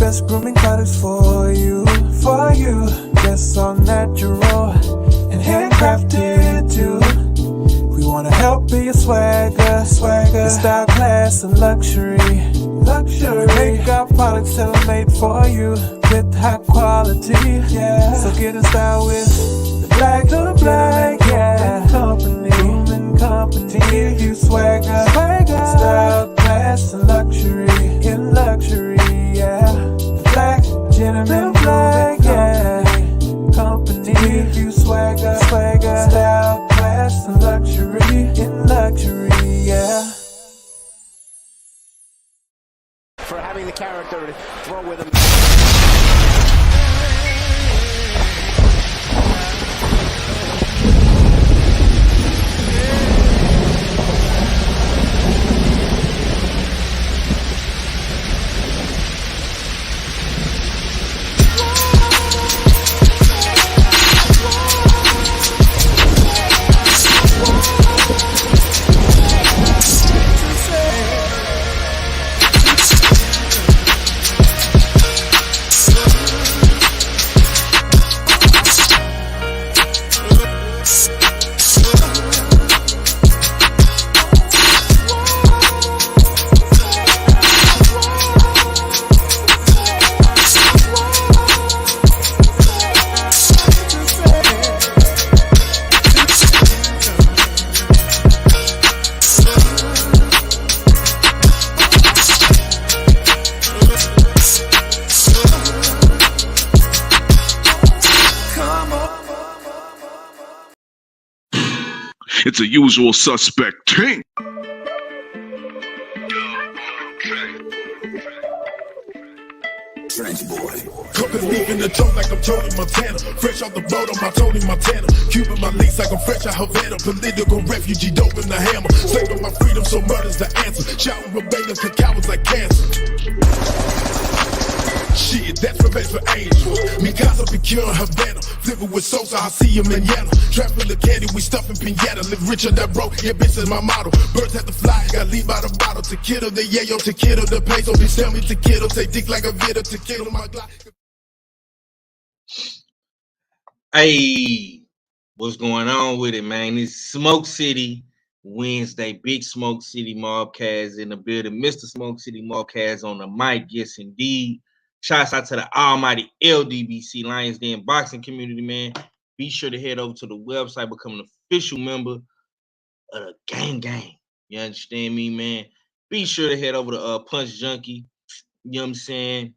best grooming products for you. Yes, all natural and handcrafted too. We wanna help be a swagger, style, class, and luxury. We make our products tailor-made for you with high quality. Yeah. So get in style with the black, yeah. Company, to give you swagger, style, class, and luxury. In luxury, yeah. The black, gentleman, yeah. Company, give you swagger, style, class, and luxury. In luxury, yeah. For having the character to throw with him. It's a usual suspect team. Cooking leaf in the joint like I'm Tony Montana. Fresh off the boat on my Tony Montana. Cuban my lease like I'm fresh out Havana. Political refugee, dope in the hammer. Slave on my freedom, so murder's the answer. Shouting rebellion, cause cowards like cancer. Shit, that's revenge for angels. Mikasa be curing Havana. Flipping with Sosa, I see him in Yana. Trap full of candy, we stuffing pinata. Live rich or that broke, yeah, bitch is my motto. Birds have to fly, got leave by the bottle. To kiddo, the yayo, to kiddo, the peso. Bitch tell me to kiddo, take dick like a video, to kiddo, my Glock. Hey, what's going on with it, man? It's Smoke City Wednesday, Big Smoke City MobCast in the building. Mr. Smoke City MobCast on the mic, yes indeed. Shouts out to the almighty LDBC Lions Den boxing community, man. Be sure to head over to the website, become an official member of the gang. You understand me, man? Be sure to head over to Punch Junkie, you know what I'm saying?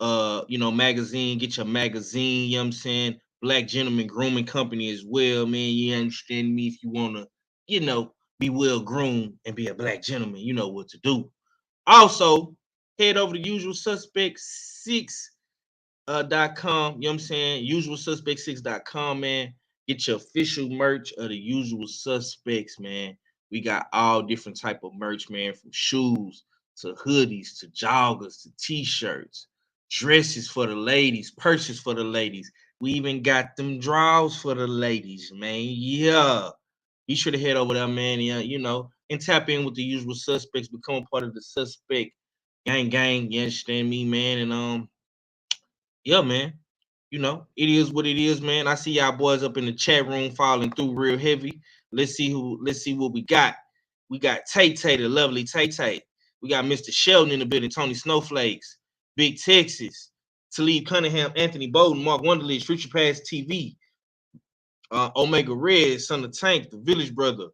Magazine, get your magazine, you know what I'm saying? Black Gentleman Grooming Company as well, man. You understand me? If you want to, be well groomed and be a black gentleman, you know what to do. Also, head over to Usual Suspects 6.com, you know what I'm saying? Usualsuspects6.com, man. Get your official merch of the Usual Suspects, man. We got all different type of merch, man, from shoes to hoodies to joggers to t-shirts, dresses for the ladies, purses for the ladies. We even got them drawers for the ladies, man. Yeah. Be sure to head over there, man, and tap in with the Usual Suspects, become a part of the Suspect gang, you understand me, man? And yeah, man, it is what it is, man. I see y'all boys up in the chat room falling through real heavy. Let's see what we got. We got Tay, the lovely Tay. We got Mr. Sheldon in the building, Tony Snowflakes, Big Texas, Talib Cunningham, Anthony Bowden, Mark Wonderlich, Future Pass TV, Omega Red, Son of Tank, the Village Brother,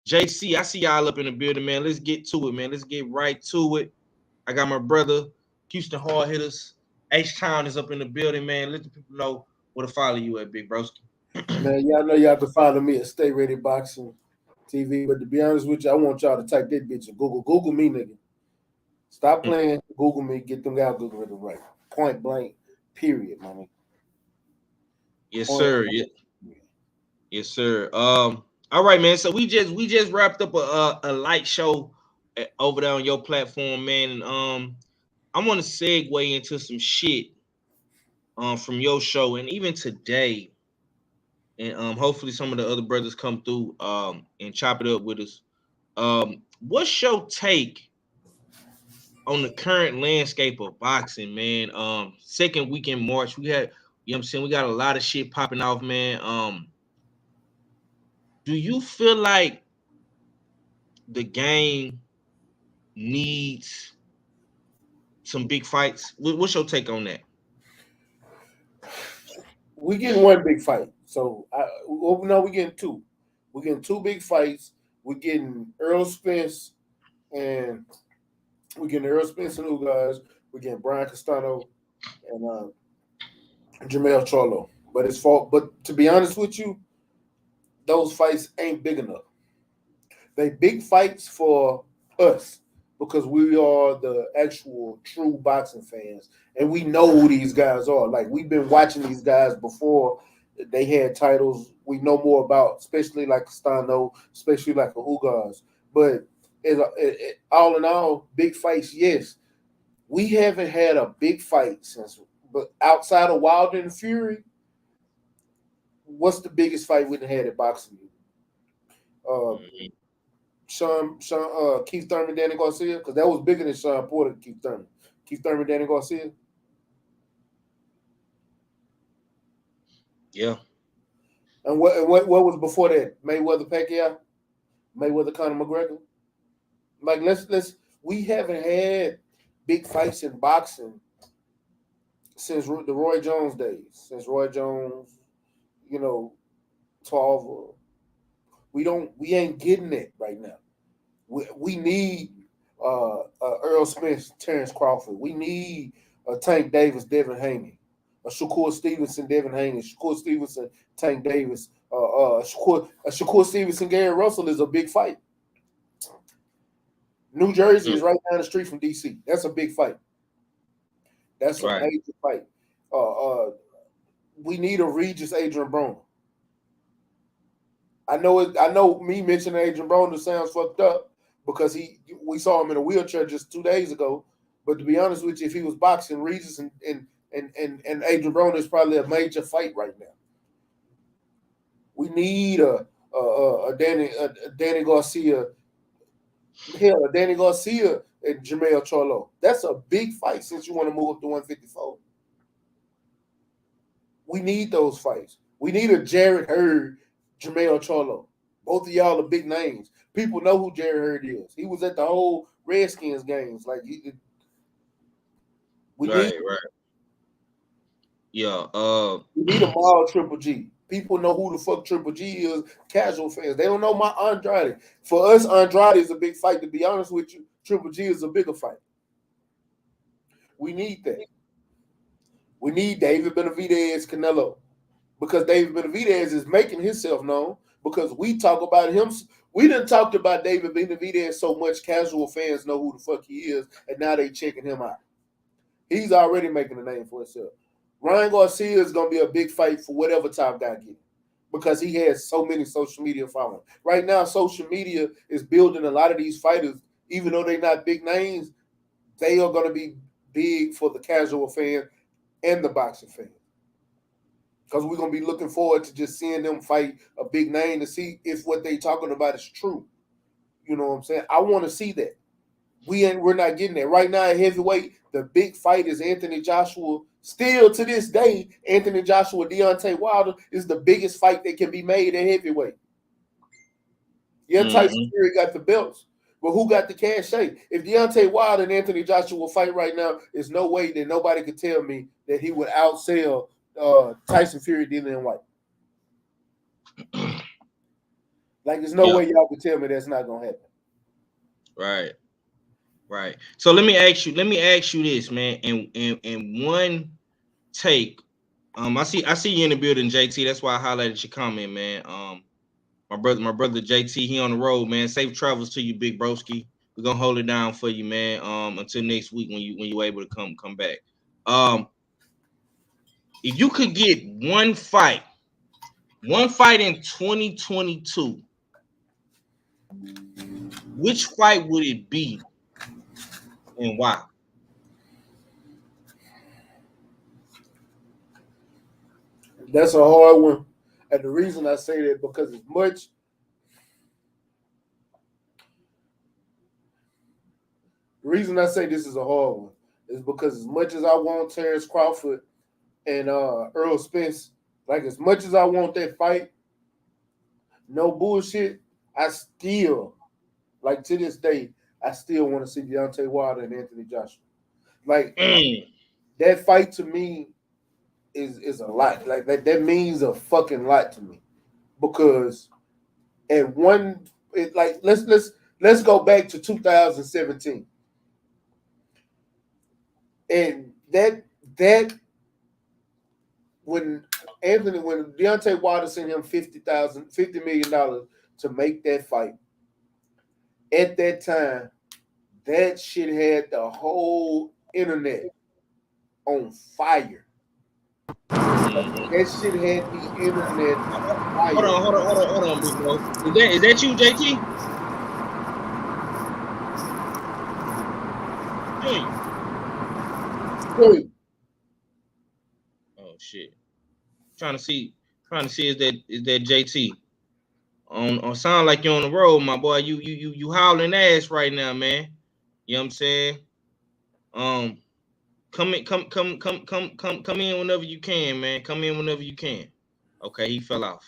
JC. I see y'all up in the building, man. Let's get to it, man. Let's get right to it. I got my brother, Houston Hard Hitters. H-Town is up in the building, man. Let the people know where to follow you at, Big Broski. Man, y'all know y'all can follow me at Stay Ready Boxing TV. But to be honest with you, I want y'all to type that bitch in Google. Google me, nigga. Stop playing. Google me. Get them algorithms right. Point blank. Period, man. Yes, sir. Yeah. Yes, sir. All right, man. So we just wrapped up a light show over there on your platform, man. And I want to segue into some shit from your show and even today. And hopefully some of the other brothers come through and chop it up with us. What's your take on the current landscape of boxing, man. Second week in March, we had, you know what I'm saying, we got a lot of shit popping off, man. Do you feel like the game needs some big fights? What's your take on that? We getting one big fight. So no, we getting two. We getting two big fights. We getting Earl Spence and Ugas. We getting Brian Castano and Canelo-Charlo. But it's fault. But to be honest with you, those fights ain't big enough. They big fights for us because we are the actual true boxing fans and we know who these guys are. Like we've been watching these guys before they had titles. We know more about, especially like Castano, especially like a Ugas. But all in all, big fights, yes. We haven't had a big fight since, but outside of Wilder and Fury, what's the biggest fight we've had at boxing? Keith Thurman, Danny Garcia, because that was bigger than Sean Porter, Keith Thurman. Keith Thurman, Danny Garcia. Yeah. And what was before that? Mayweather Pacquiao, Mayweather Conor McGregor. Like we haven't had big fights in boxing since the Roy Jones days. Since Roy Jones, Tarver. We ain't getting it right now. We need Earl Spence, Terrence Crawford. We need Tank Davis, Devin Haney, Shakur Stevenson, Devin Haney, Shakur Stevenson, Tank Davis, Shakur Stevenson, Gary Russell is a big fight. New Jersey is right down the street from DC. That's a big fight. That's a major fight. We need a Regis Adrian Broner. I know me mentioning Adrian Broner sounds fucked up because we saw him in a wheelchair just 2 days ago. But to be honest with you, if he was boxing, Regis and Adrian Broner is probably a major fight right now. We need a Danny Garcia. Hell, a Danny Garcia and Canelo-Charlo. That's a big fight since you want to move up to 154. We need those fights. We need a Jared Hurd, Canelo-Charlo. Both of y'all are big names. People know who Jared Hurd is. He was at the whole Redskins games. Like we need a Maul Triple G. People know who the fuck Triple G is. Casual fans, they don't know my Andrade. For us, Andrade is a big fight. To be honest with you, Triple G is a bigger fight. We need that. We need David Benavidez, Canelo, because David Benavidez is making himself known. Because we talk about him, we done talked about David Benavidez so much. Casual fans know who the fuck he is, and now they checking him out. He's already making a name for himself. Ryan Garcia is going to be a big fight for whatever top guy gets because he has so many social media followers. Right now, social media is building a lot of these fighters. Even though they're not big names, they are going to be big for the casual fan and the boxing fan. Because we're going to be looking forward to just seeing them fight a big name to see if what they're talking about is true. You know what I'm saying? I want to see that. We're not getting that. Right now at heavyweight, the big fight is Anthony Joshua. Still to this day, Anthony Joshua, Deontay Wilder is the biggest fight that can be made at heavyweight. Yeah, Tyson Fury got the belts, but who got the cachet? If Deontay Wilder and Anthony Joshua fight right now, there's no way that nobody could tell me that he would outsell Tyson Fury, Dillian White. Like, there's no way y'all could tell me that's not gonna happen. Right. So let me ask you this, man. And one take. I see you in the building, JT. That's why I highlighted your comment, man. My brother JT, he on the road, man. Safe travels to you, big broski. We're gonna hold it down for you, man. Until next week when you're able to come back. If you could get one fight in 2022, which fight would it be? And why? That's a hard one. And the reason I say that because as much reason I say this is a hard one is because as much as I want Terrence Crawford and Earl Spence, like as much as I want that fight, no bullshit, I still, like to this day, I still want to see Deontay Wilder and Anthony Joshua. Like that fight to me is a lot. Like that means a fucking lot to me. Because at one let's go back to 2017. And that when Deontay Wilder sent him $50 million to make that fight, at that time, that shit had the whole internet on fire. That shit had the internet on fire. Hold on, big bro. Is that you, JT? Hey. Oh shit! Trying to see is that JT on sound like you're on the road, my boy. You howling ass right now, man. You know what I'm saying? Come in whenever you can, man. Come in whenever you can. Okay, he fell off.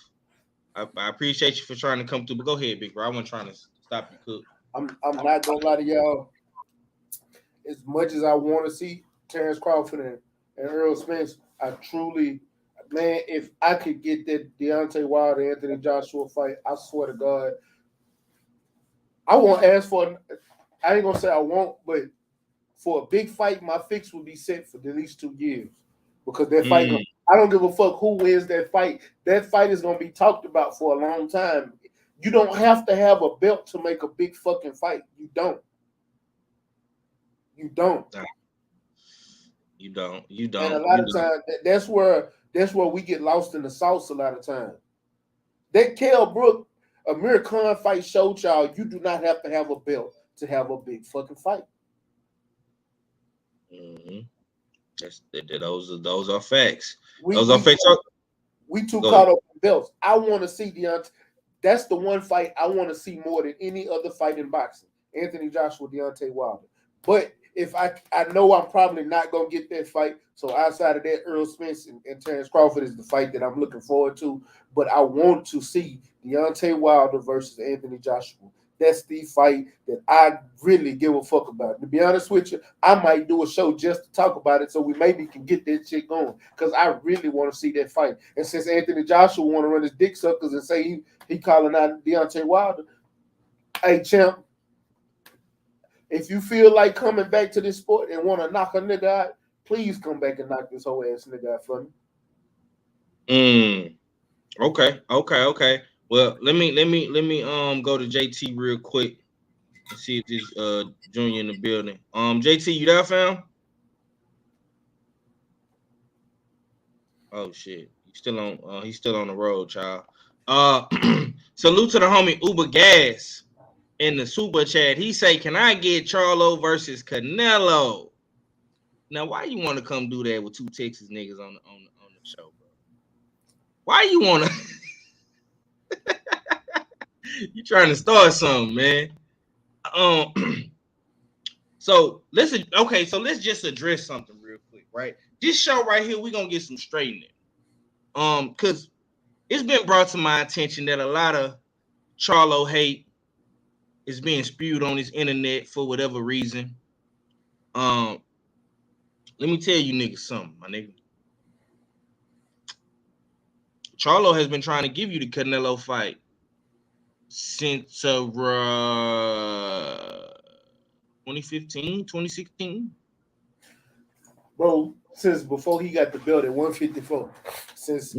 I appreciate you for trying to come through, but go ahead, big bro. I wasn't trying to stop you, cook. I'm not gonna lie to y'all. As much as I want to see Terrence Crawford and Earl Spence, I truly, man, if I could get that Deontay Wilder Anthony Joshua fight, I swear to God, I won't ask for. I ain't gonna say I won't, but for a big fight, my fix would be set for at least 2 years because that fight. I don't give a fuck who wins that fight. That fight is gonna be talked about for a long time. You don't have to have a belt to make a big fucking fight. You don't. You don't. And a lot of times, that's where we get lost in the sauce. A lot of times, that Kell Brook, Amir Khan fight showed y'all you do not have to have a belt to have a big fucking fight. Those are facts. We too caught up in belts. I want to see Deontay. That's the one fight I want to see more than any other fight in boxing. Anthony Joshua, Deontay Wilder. But if I know I'm probably not gonna get that fight. So outside of that, Earl Spence and Terrence Crawford is the fight that I'm looking forward to. But I want to see Deontay Wilder versus Anthony Joshua. That's the fight that I really give a fuck about. To be honest with you, I might do a show just to talk about it so we maybe can get that shit going. Because I really want to see that fight. And since Anthony Joshua want to run his dick suckers and say he calling out Deontay Wilder, hey, champ, if you feel like coming back to this sport and want to knock a nigga out, please come back and knock this whole ass nigga out for me. Okay. Well, let me go to JT real quick and see if this Junior in the building. JT, you there, fam? Oh shit, he's still on the road, child. Salute to the homie Uber Gas in the super chat. He say, "Can I get Charlo versus Canelo?" Now, why you want to come do that with two Texas niggas on the show, bro? Why you want to? You trying to start something, man? So let's just address something real quick, right? This show right here, we're gonna get some straightening. Because it's been brought to my attention that a lot of Charlo hate is being spewed on this internet for whatever reason. Let me tell you niggas something, my nigga. Charlo has been trying to give you the Canelo fight since 2015, 2016. Bro, since before he got the belt at 154. Since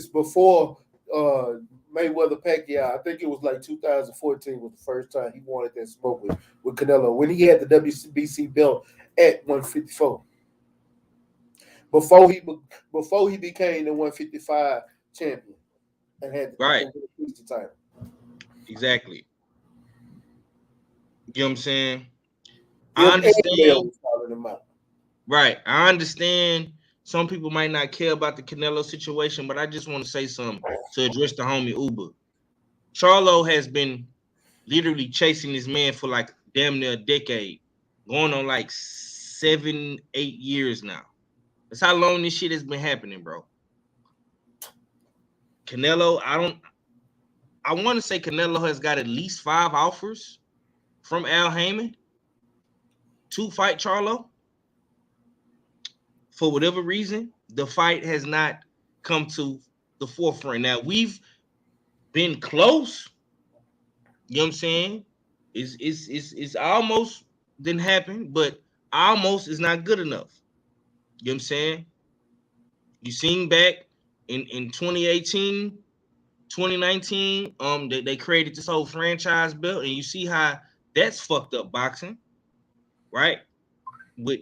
before Mayweather Pacquiao, I think it was like 2014 was the first time he wanted that smoke with Canelo when he had the WBC belt at 154. Before he became the 155 champion and had the title. Exactly. You know what I'm saying? I understand. Right. I understand some people might not care about the Canelo situation, but I just want to say something to address the homie Uber. Charlo has been literally chasing this man for like damn near a decade, going on like 7-8 years now. That's how long this shit has been happening, bro. Canelo, I want to say Canelo has got at least 5 offers from Al Heyman to fight Charlo. For whatever reason, the fight has not come to the forefront. Now, we've been close. You know what I'm saying? It's almost didn't happen, but almost is not good enough. You know what I'm saying? You seen back in 2018, 2019, they created this whole franchise belt, and you see how that's fucked up boxing, right? With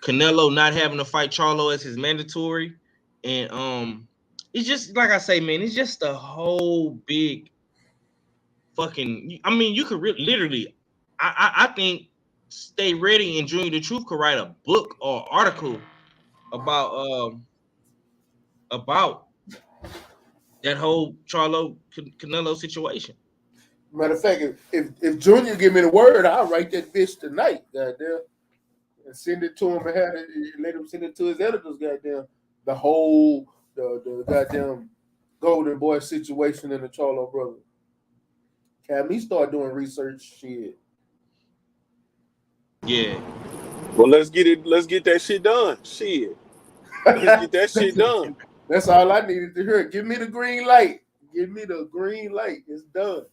Canelo not having to fight Charlo as his mandatory, and it's just like I say, man, it's just a whole big fucking. I mean, you could literally, I think Stay Ready and Junior the Truth could write a book or article about that whole Charlo Canelo situation. Matter of fact, if Junior give me the word, I'll write that bitch tonight, goddamn, and send it to him and let him send it to his editors, goddamn. The whole the goddamn Golden Boy situation in the Charlo brother. Can me start doing research, shit. Yeah. Well, let's get that shit done. Shit. Let's get that shit done. That's all I needed to hear. Give me the green light. Give me the green light. It's done.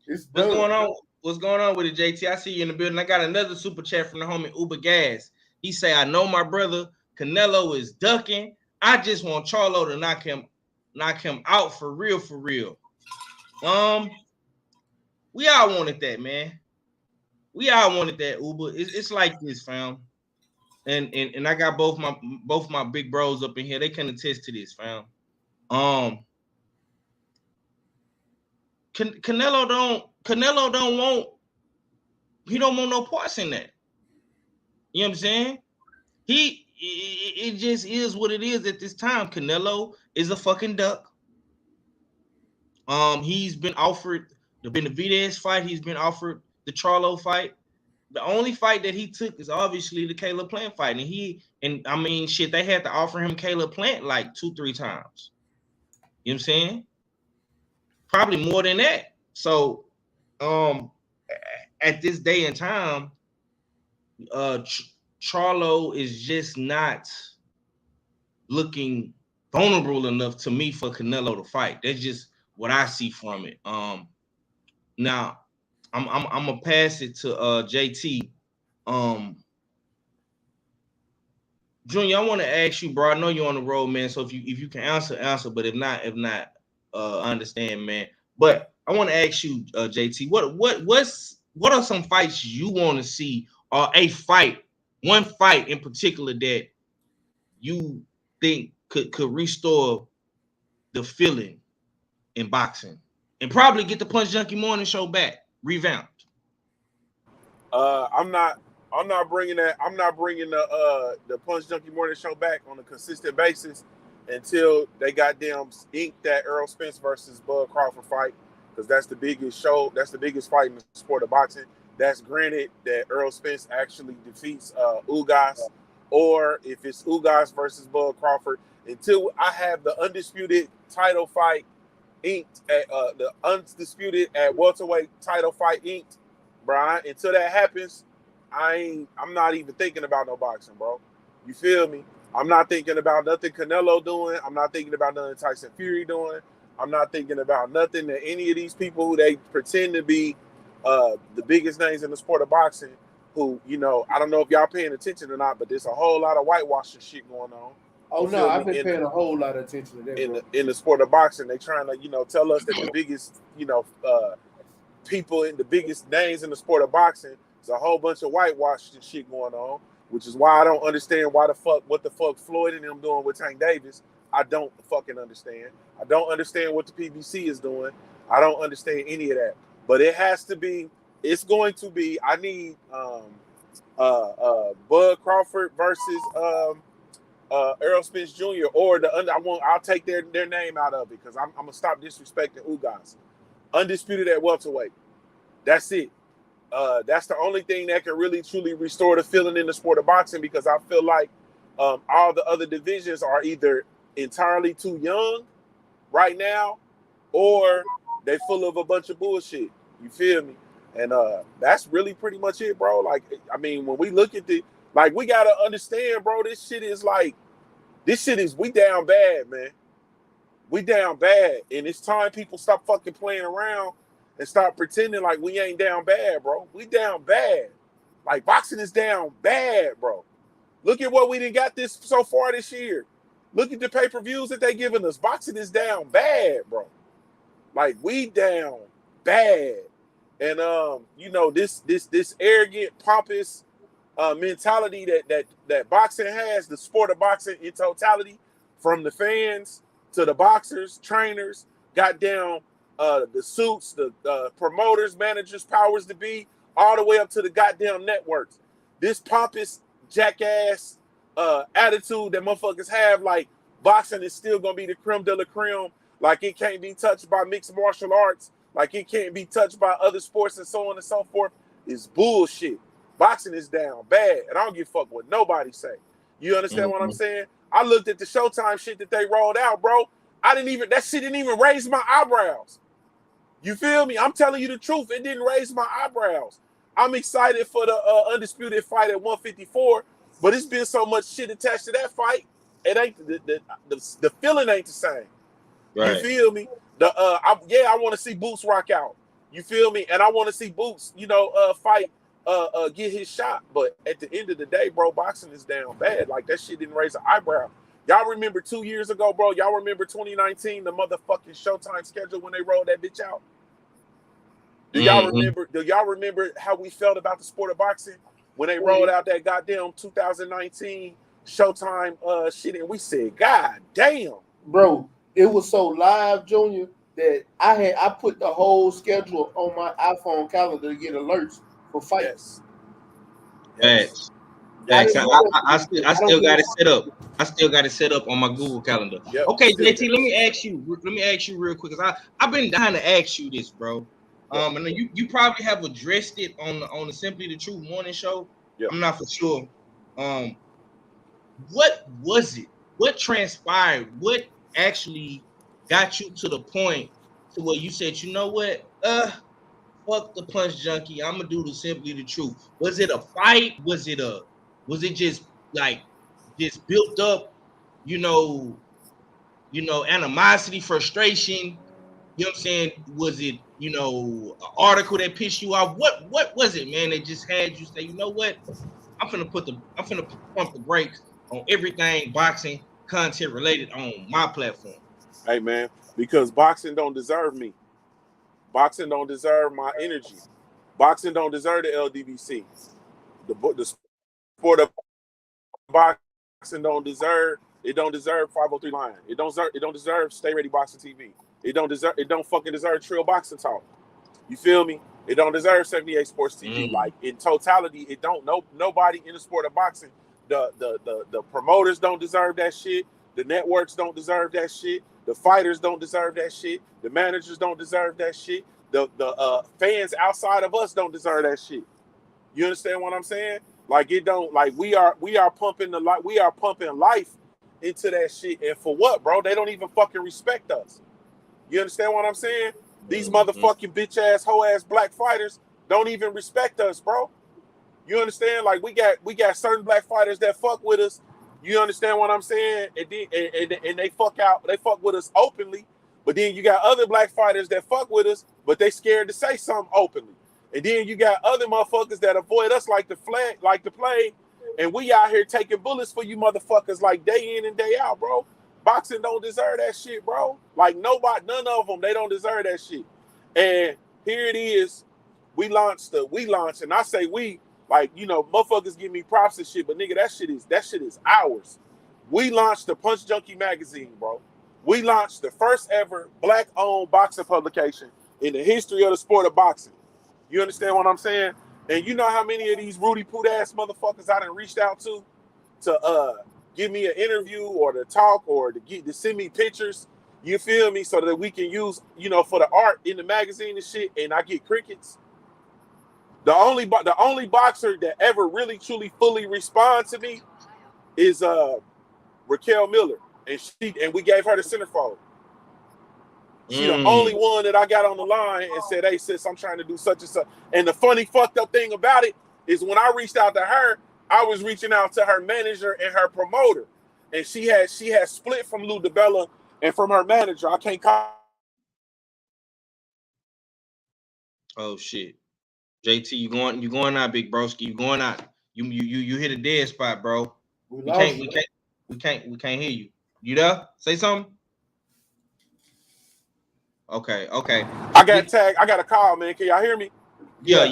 It's done. What's going on? What's going on with it, JT? I see you in the building. I got another super chat from the homie Uber Gas. He say, I know my brother Canelo is ducking. I just want Charlo to knock him out for real, for real. We all wanted that, man. We all wanted that, Uber. It's like this, fam. And I got both my big bros up in here. They can attest to this, fam. Canelo don't want no parts in that. You know what I'm saying? It just is what it is at this time. Canelo is a fucking duck. He's been offered the Benavidez fight. He's been offered the Charlo fight. The only fight that he took is obviously the Caleb Plant fight. And I mean, shit, they had to offer him Caleb Plant like 2-3 times. You know what I'm saying? Probably more than that. So, at this day and time, Charlo is just not looking vulnerable enough to me for Canelo to fight. That's just what I see from it. Now I'm gonna pass it to JT. Junior, I want to ask you, bro. I know you're on the road, man. So if you can answer. But if not, I understand, man. But I want to ask you, JT, what are some fights you want to see, or one fight in particular that you think could restore the feeling in boxing, and probably get the Punch Junkie Morning Show back revamped? I'm not bringing the Punch Junkie Morning Show back on a consistent basis until they goddamn inked that Errol Spence versus Bud Crawford fight, because that's the biggest show. That's the biggest fight in the sport of boxing. That's granted that Errol Spence actually defeats Ugas, or if it's Ugas versus Bud Crawford, until I have the undisputed title fight inked at the undisputed at welterweight title fight inked, Brian. Until that happens, I'm not even thinking about no boxing, bro. You feel me? I'm not thinking about nothing Canelo doing. I'm not thinking about nothing Tyson Fury doing. I'm not thinking about nothing that any of these people who they pretend to be the biggest names in the sport of boxing, who, you know, I don't know if y'all paying attention or not, but there's a whole lot of whitewashing shit going on. Oh no, I've been paying a whole lot of attention to that. In the sport of boxing, they trying to, you know, tell us that the biggest, you know, people in the biggest names in the sport of boxing, there's a whole bunch of whitewashing shit going on, which is why I don't understand what the fuck Floyd and them doing with Tank Davis. I don't fucking understand. I don't understand what the PBC is doing. I don't understand any of that. But it has to be. It's going to be. I need Bud Crawford versus Errol Spence Jr. or I'll take their name out of it, because I'm gonna stop disrespecting Ugas. Undisputed at welterweight. That's it. That's the only thing that can really truly restore the feeling in the sport of boxing, because I feel like all the other divisions are either entirely too young right now, or they full of a bunch of bullshit. You feel me? And that's really pretty much it, bro. Like, I mean, when we look at like, we gotta understand, bro, this shit is, we down bad, man. We down bad. And it's time people stop fucking playing around and stop pretending like we ain't down bad, bro. We down bad. Like, boxing is down bad, bro. Look at what we done got this so far this year. Look at the pay-per-views that they giving us. Boxing is down bad, bro. Like, we down bad. And you know, this arrogant, pompous mentality that boxing has, the sport of boxing in totality, from the fans to the boxers, trainers, goddamn the suits, the promoters, managers, powers to be, all the way up to the goddamn networks. This pompous jackass attitude that motherfuckers have, like boxing is still gonna be the creme de la creme, like it can't be touched by mixed martial arts, like it can't be touched by other sports, and so on and so forth, is bullshit. Boxing is down bad, and I don't give a fuck what nobody say. You understand what I'm saying? I looked at the Showtime shit that they rolled out, bro. That shit didn't even raise my eyebrows. You feel me? I'm telling you the truth. It didn't raise my eyebrows. I'm excited for the undisputed fight at 154, but it's been so much shit attached to that fight. It ain't the feeling ain't the same. Right. You feel me? I want to see Boots rock out. You feel me? And I want to see Boots, fight, get his shot. But at the end of the day, bro, boxing is down bad. Like, that shit didn't raise an eyebrow. Y'all remember 2 years ago, bro? Y'all remember 2019, the motherfucking Showtime schedule when they rolled that bitch out? Do y'all remember? Do y'all remember how we felt about the sport of boxing when they rolled out that goddamn 2019 Showtime shit? And we said, God damn, bro, it was so live, Junior, that I put the whole schedule on my iPhone calendar to get alerts for fights. Yes. I still got it set up. I still got it set up on my Google Calendar. Yep, okay, JT, let me ask you real quick, because I've been dying to ask you this, bro. And you probably have addressed it on the Simply the Truth morning show. Yep. I'm not for sure. What was it? What transpired? What actually got you to the point to where you said, you know what? Fuck the Punch Junkie. I'm gonna do the Simply the Truth. Was it a fight? Was it just built up, animosity, frustration? You know what I'm saying? Was it, an article that pissed you off? What was it, man, that just had you say, you know what? I'm finna pump the brakes on everything boxing content related on my platform. Hey, man, because boxing don't deserve me. Boxing don't deserve my energy. Boxing don't deserve the LDBC. The sport of boxing don't deserve 503 Lion. It don't deserve Stay Ready Boxing TV. It don't fucking deserve Trill Boxing Talk. You feel me? It don't deserve 78 Sports TV. Like, in totality, it don't. Nobody in the sport of boxing. The promoters don't deserve that shit. The networks don't deserve that shit. The fighters don't deserve that shit. The managers don't deserve that shit. The fans outside of us don't deserve that shit. You understand what I'm saying? Like, it don't. Like, we are pumping life into that shit. And for what, bro? They don't even fucking respect us. You understand what I'm saying? These motherfucking bitch ass, hoe ass black fighters don't even respect us, bro. You understand? Like, we got certain black fighters that fuck with us. You understand what I'm saying? And they fuck with us openly. But then you got other black fighters that fuck with us, but they scared to say something openly. And then you got other motherfuckers that avoid us like the plague. And we out here taking bullets for you motherfuckers like day in and day out, bro. Boxing don't deserve that shit, bro. Like, none of them, they don't deserve that shit. And here it is. We launched, and I say we, like, motherfuckers give me props and shit, but nigga, that shit is ours. We launched the Punch Junkie magazine, bro. We launched the first ever black-owned boxing publication in the history of the sport of boxing. You understand what I'm saying? And you know how many of these Rudy Poot-ass motherfuckers I done reached out to give me an interview or to talk or to send me pictures, you feel me, so that we can use, for the art in the magazine and shit, and I get crickets. The only boxer that ever really truly fully responds to me is Raquel Miller, and we gave her the centerfold. She the only one that I got on the line and said, "Hey sis, I'm trying to do such and such." And the funny fucked up thing about it is when I reached out to her, I was reaching out to her manager and her promoter, and she had split from Lou DiBella and from her manager. I can't call. Oh shit. JT, you going out, big broski. You going out. You hit a dead spot, bro. We can't hear you. You there? Say something. Okay. I got tagged. I got a call, man. Can y'all hear me? Yeah.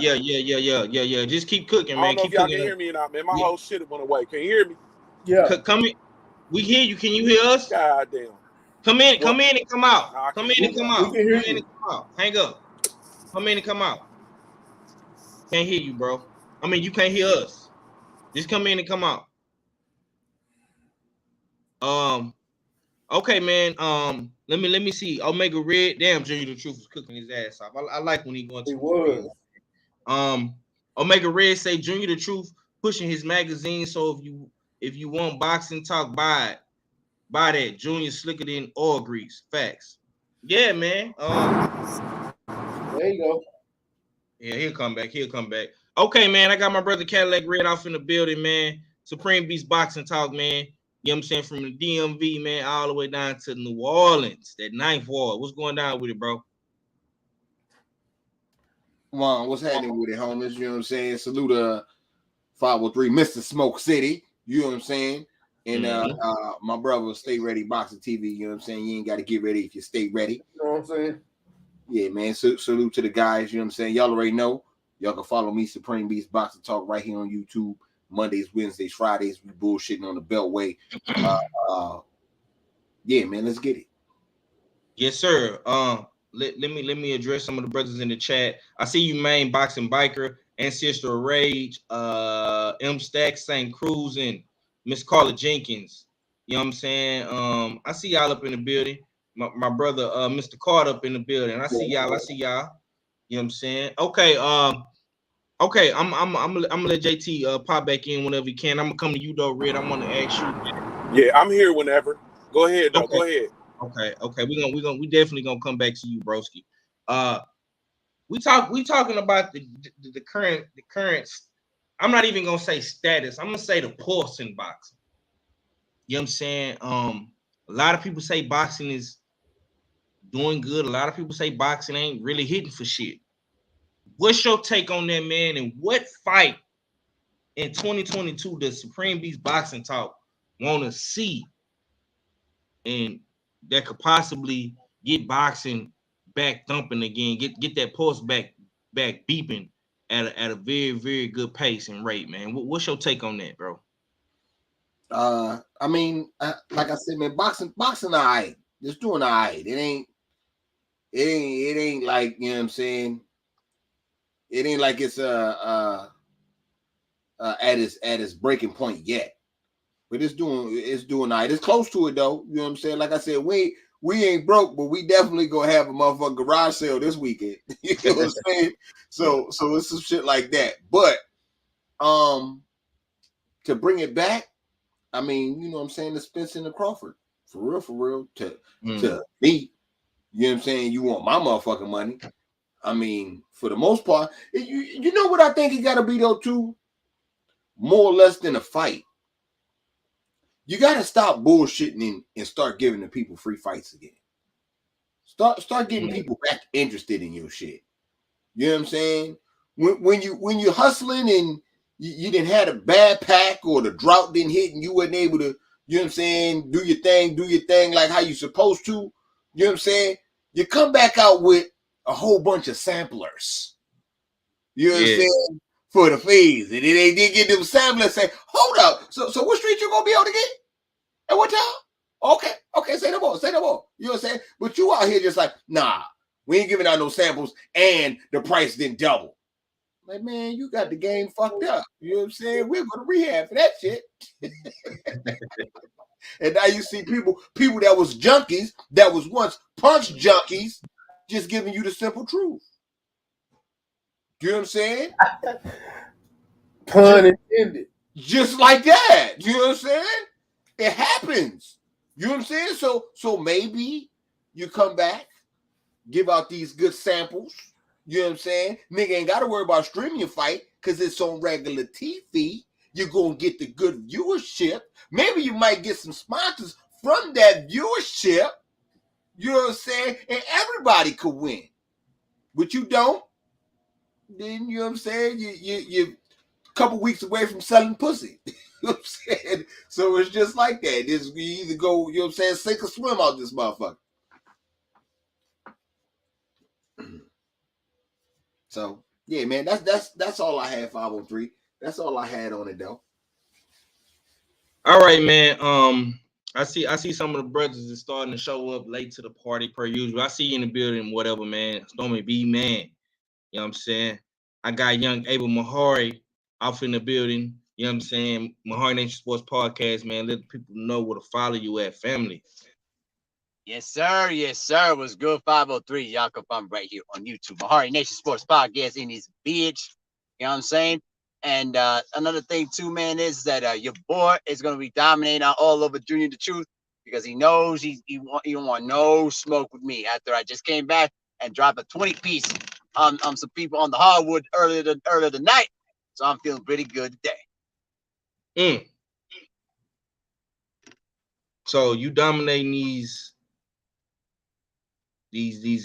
Just keep cooking, man. I don't know Keep if y'all cooking. can hear me or not, man. My whole shit went away. Can you hear me? Yeah. Come in. We hear you. Can you hear us? God damn. Come in and come out. Come in and come out. We can hear Come in and come out. Hang up. Come in and come out. Can't hear you, bro. I mean, you can't hear us. Just come in and come out. Okay, man. Let me see. Omega Red. Damn, Junior the Truth was cooking his ass off. I like when he going to. He was. Omega Red say Junior the Truth pushing his magazine. So if you want boxing talk, buy it. Buy that. Junior slicker than oil grease. Facts. Yeah, man. There you go. Yeah, he'll come back. Okay, man. I got my brother Cadillac Red off in the building, man. Supreme Beast Boxing Talk, man. You know what I'm saying? From the DMV, man, all the way down to New Orleans, that ninth ward. What's going down with it, bro? Juan, what's happening with it, homies? You know what I'm saying? Salute 503, Mr. Smoke City. You know what I'm saying? And my brother, Stay Ready Boxing TV. You know what I'm saying? You ain't got to get ready if you stay ready. You know what I'm saying? Yeah, man. Salute to the guys. You know what I'm saying? Y'all already know. Y'all can follow me, Supreme Beast Boxing Talk, right here on YouTube. Mondays, Wednesdays, Fridays, we bullshitting on the Beltway. Yeah, man, let's get it. Yes, sir. Let me address some of the brothers in the chat. I see you, main boxing biker, Ancestor Rage, M Stack, St. Cruz, and Miss Carla Jenkins. You know what I'm saying? I see y'all up in the building. My brother, Mr. Carter, up in the building. I see y'all. You know what I'm saying? Okay. Okay, I'm gonna let JT pop back in whenever he can. I'm gonna come to you though, Red. I want to ask you. Yeah, I'm here whenever. Go ahead, though. Okay. Go ahead. Okay. We definitely gonna come back to you, broski. We talking about the current. I'm not even gonna say status. I'm gonna say the pulse in boxing. You know what I'm saying? A lot of people say boxing is doing good. A lot of people say boxing ain't really hitting for shit. What's your take on that, man? And what fight in 2022 does Supreme Beast Boxing Talk want to see, and that could possibly get boxing back thumping again, get that pulse back beeping at a very, very good pace and rate, man? What's your take on that, bro? I mean, like I said, man, boxing all right. Just doing all right. It ain't like, you know what I'm saying? It ain't like it's at its breaking point yet, but it's doing all right. It's close to it though. You know what I'm saying? Like I said, we ain't broke, but we definitely gonna have a motherfucking garage sale this weekend. You know what I'm saying? So it's some shit like that. But to bring it back, I mean, you know what I'm saying? The Spence and the Crawford, for real. To me, you know what I'm saying? You want my motherfucking money. I mean, for the most part, you know what I think it got to be though too? More or less than a fight. You got to stop bullshitting and start giving the people free fights again. Start getting people back interested in your shit. You know what I'm saying? When you're hustling and you didn't have a bad pack or the drought didn't hit and you wasn't able to, you know what I'm saying, do your thing like how you supposed to, you know what I'm saying? You come back out with a whole bunch of samplers. You know what I'm saying? For the fees. And then they did get them samplers say, hold up. So what street you gonna be able to get? At what time? Okay, say no more. You know what I'm saying? But you out here just like, nah, we ain't giving out no samples and the price didn't double. Like, man, you got the game fucked up. You know what I'm saying? We're going to rehab for that shit. And now you see people that was junkies, that was once punch junkies, just giving you the simple truth. You know what I'm saying? Pun intended. Just like that. You know what I'm saying? It happens. You know what I'm saying? So maybe you come back, give out these good samples. You know what I'm saying? Nigga ain't got to worry about streaming your fight because it's on regular TV. You're going to get the good viewership. Maybe you might get some sponsors from that viewership. You know what I'm saying? And everybody could win. But you don't. Then, you know what I'm saying? You're a couple weeks away from selling pussy. You know what I'm saying? So it's just like that. You either go, you know what I'm saying, sink or swim out this motherfucker. So yeah, man, that's all I had. 503. That's all I had on it though. All right, man. I see some of the brothers is starting to show up late to the party per usual. I see you in the building, whatever, man. Stormy B, man. You know what I'm saying? I got young Abel Mahari off in the building. You know what I'm saying? Mahari Nation Sports Podcast, man. Let people know where to follow you at, family. Yes, sir. Yes, sir. It was good 503. Y'all can find right here on YouTube. Mahari Nation Sports Podcast in his bitch. You know what I'm saying? And another thing, too, man, is that your boy is going to be dominating all over Junior the Truth because he knows he don't want no smoke with me after I just came back and dropped a 20-piece on some people on the hardwood earlier tonight. So I'm feeling pretty good today. So you dominating these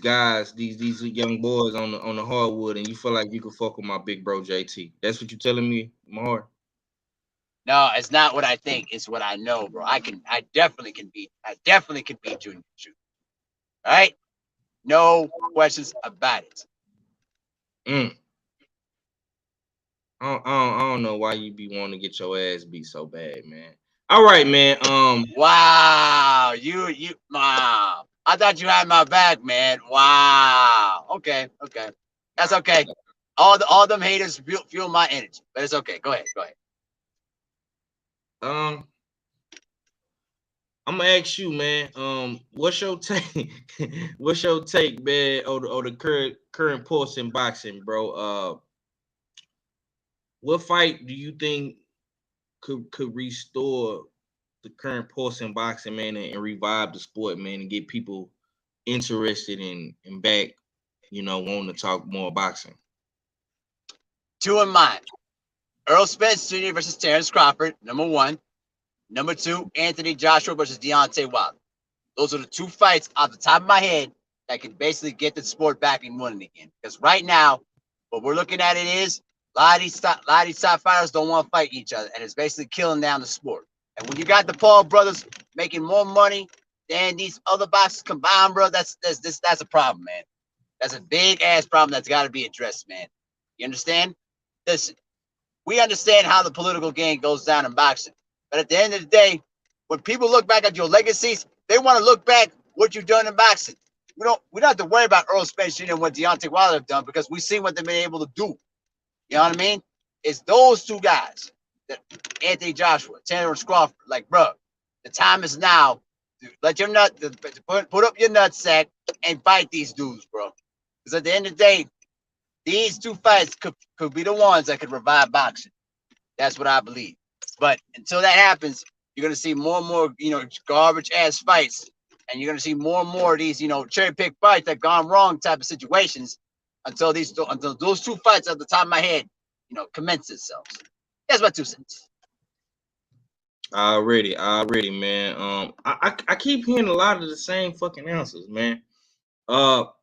guys, these young boys on the hardwood, and you feel like you can fuck with my big bro JT. That's what you telling me, Mahar? No, it's not what I think. It's what I know, bro. I definitely can beat Junior the Truth. All right? No questions about it. I don't know why you be wanting to get your ass beat so bad, man. All right, man. Wow, wow. I thought you had my back, man. Wow. Okay. That's okay. All them haters fuel my energy, but it's okay. Go ahead. I'm gonna ask you, man. What's your take? What's your take, man, on the current pulse in boxing, bro? What fight do you think could restore the current pulse in boxing, man, and revive the sport, man, and get people interested in back, wanting to talk more boxing? 2 in mind. Errol Spence Jr. versus Terrence Crawford, number 1. Number 2, Anthony Joshua versus Deontay Wilder. Those are the 2 fights off the top of my head that can basically get the sport back and running again. Because right now, what we're looking at is a lot of these top fighters don't want to fight each other, and it's basically killing down the sport. And when you got the Paul brothers making more money than these other boxers combined, bro, that's a problem, man. That's a big ass problem that's got to be addressed, man. You understand? Listen, we understand how the political game goes down in boxing, but at the end of the day, when people look back at your legacies, they want to look back what you've done in boxing. We don't have to worry about Errol Spence Jr. and what Deontay Wilder have done because we've seen what they've been able to do. You know what I mean? It's those 2 guys, that Anthony Joshua, Terrence Crawford. Like, bro, the time is now. Let your put up your nutsack and fight these dudes, bro. Because at the end of the day, these 2 fights could be the ones that could revive boxing. That's what I believe. But until that happens, you're gonna see more and more, garbage ass fights, and you're gonna see more and more of these, cherry pick fights that gone wrong type of situations. Until those 2 fights at the top of my head, commence themselves. That's my 2 cents. Already, man. I keep hearing a lot of the same fucking answers, man. But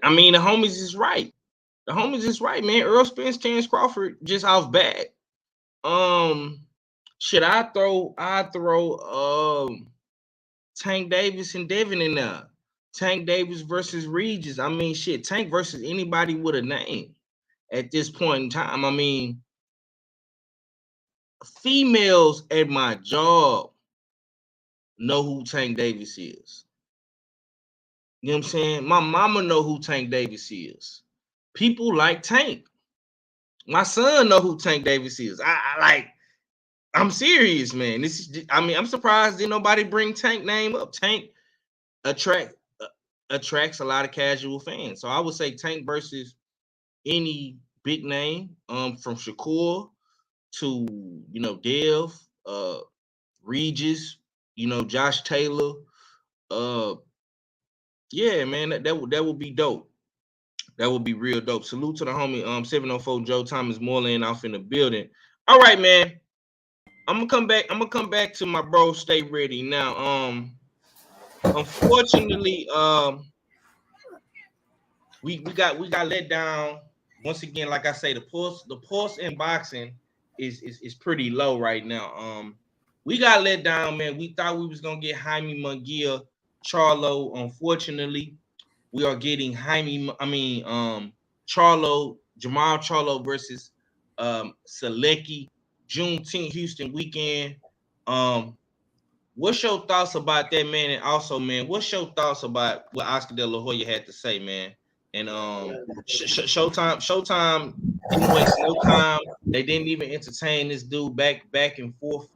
I mean, the homies is right. Man. Earl Spence, Terrence Crawford, just off bad. Should I throw Tank Davis and Devin in there? Tank Davis versus Regis. I mean, shit, Tank versus anybody with a name at this point in time. I mean, females at my job know who Tank Davis is. You know what I'm saying? My mama know who Tank Davis is. People like Tank. My son know who Tank Davis is. I'm serious, man. I'm surprised didn't nobody bring Tank name up. Tank attracts a lot of casual fans. So I would say Tank versus any big name, from Shakur to Dev, Regis, Josh Taylor. Yeah, man, that would be dope. That would be real dope. Salute to the homie 704 Joe Thomas Moreland off in the building. All right, man. I'm gonna come back to my bro. Stay ready now. Unfortunately, we got let down once again. Like I say, the pulse in boxing is pretty low right now. We got let down, man. We thought we was gonna get Jaime Munguia Charlo. Unfortunately, we are getting Jamal Charlo versus Zelecky, Juneteenth Houston weekend. What's your thoughts about that, man? And also, man, what's your thoughts about what Oscar De La Hoya had to say, man? And Showtime didn't waste no time. They didn't even entertain this dude back and forth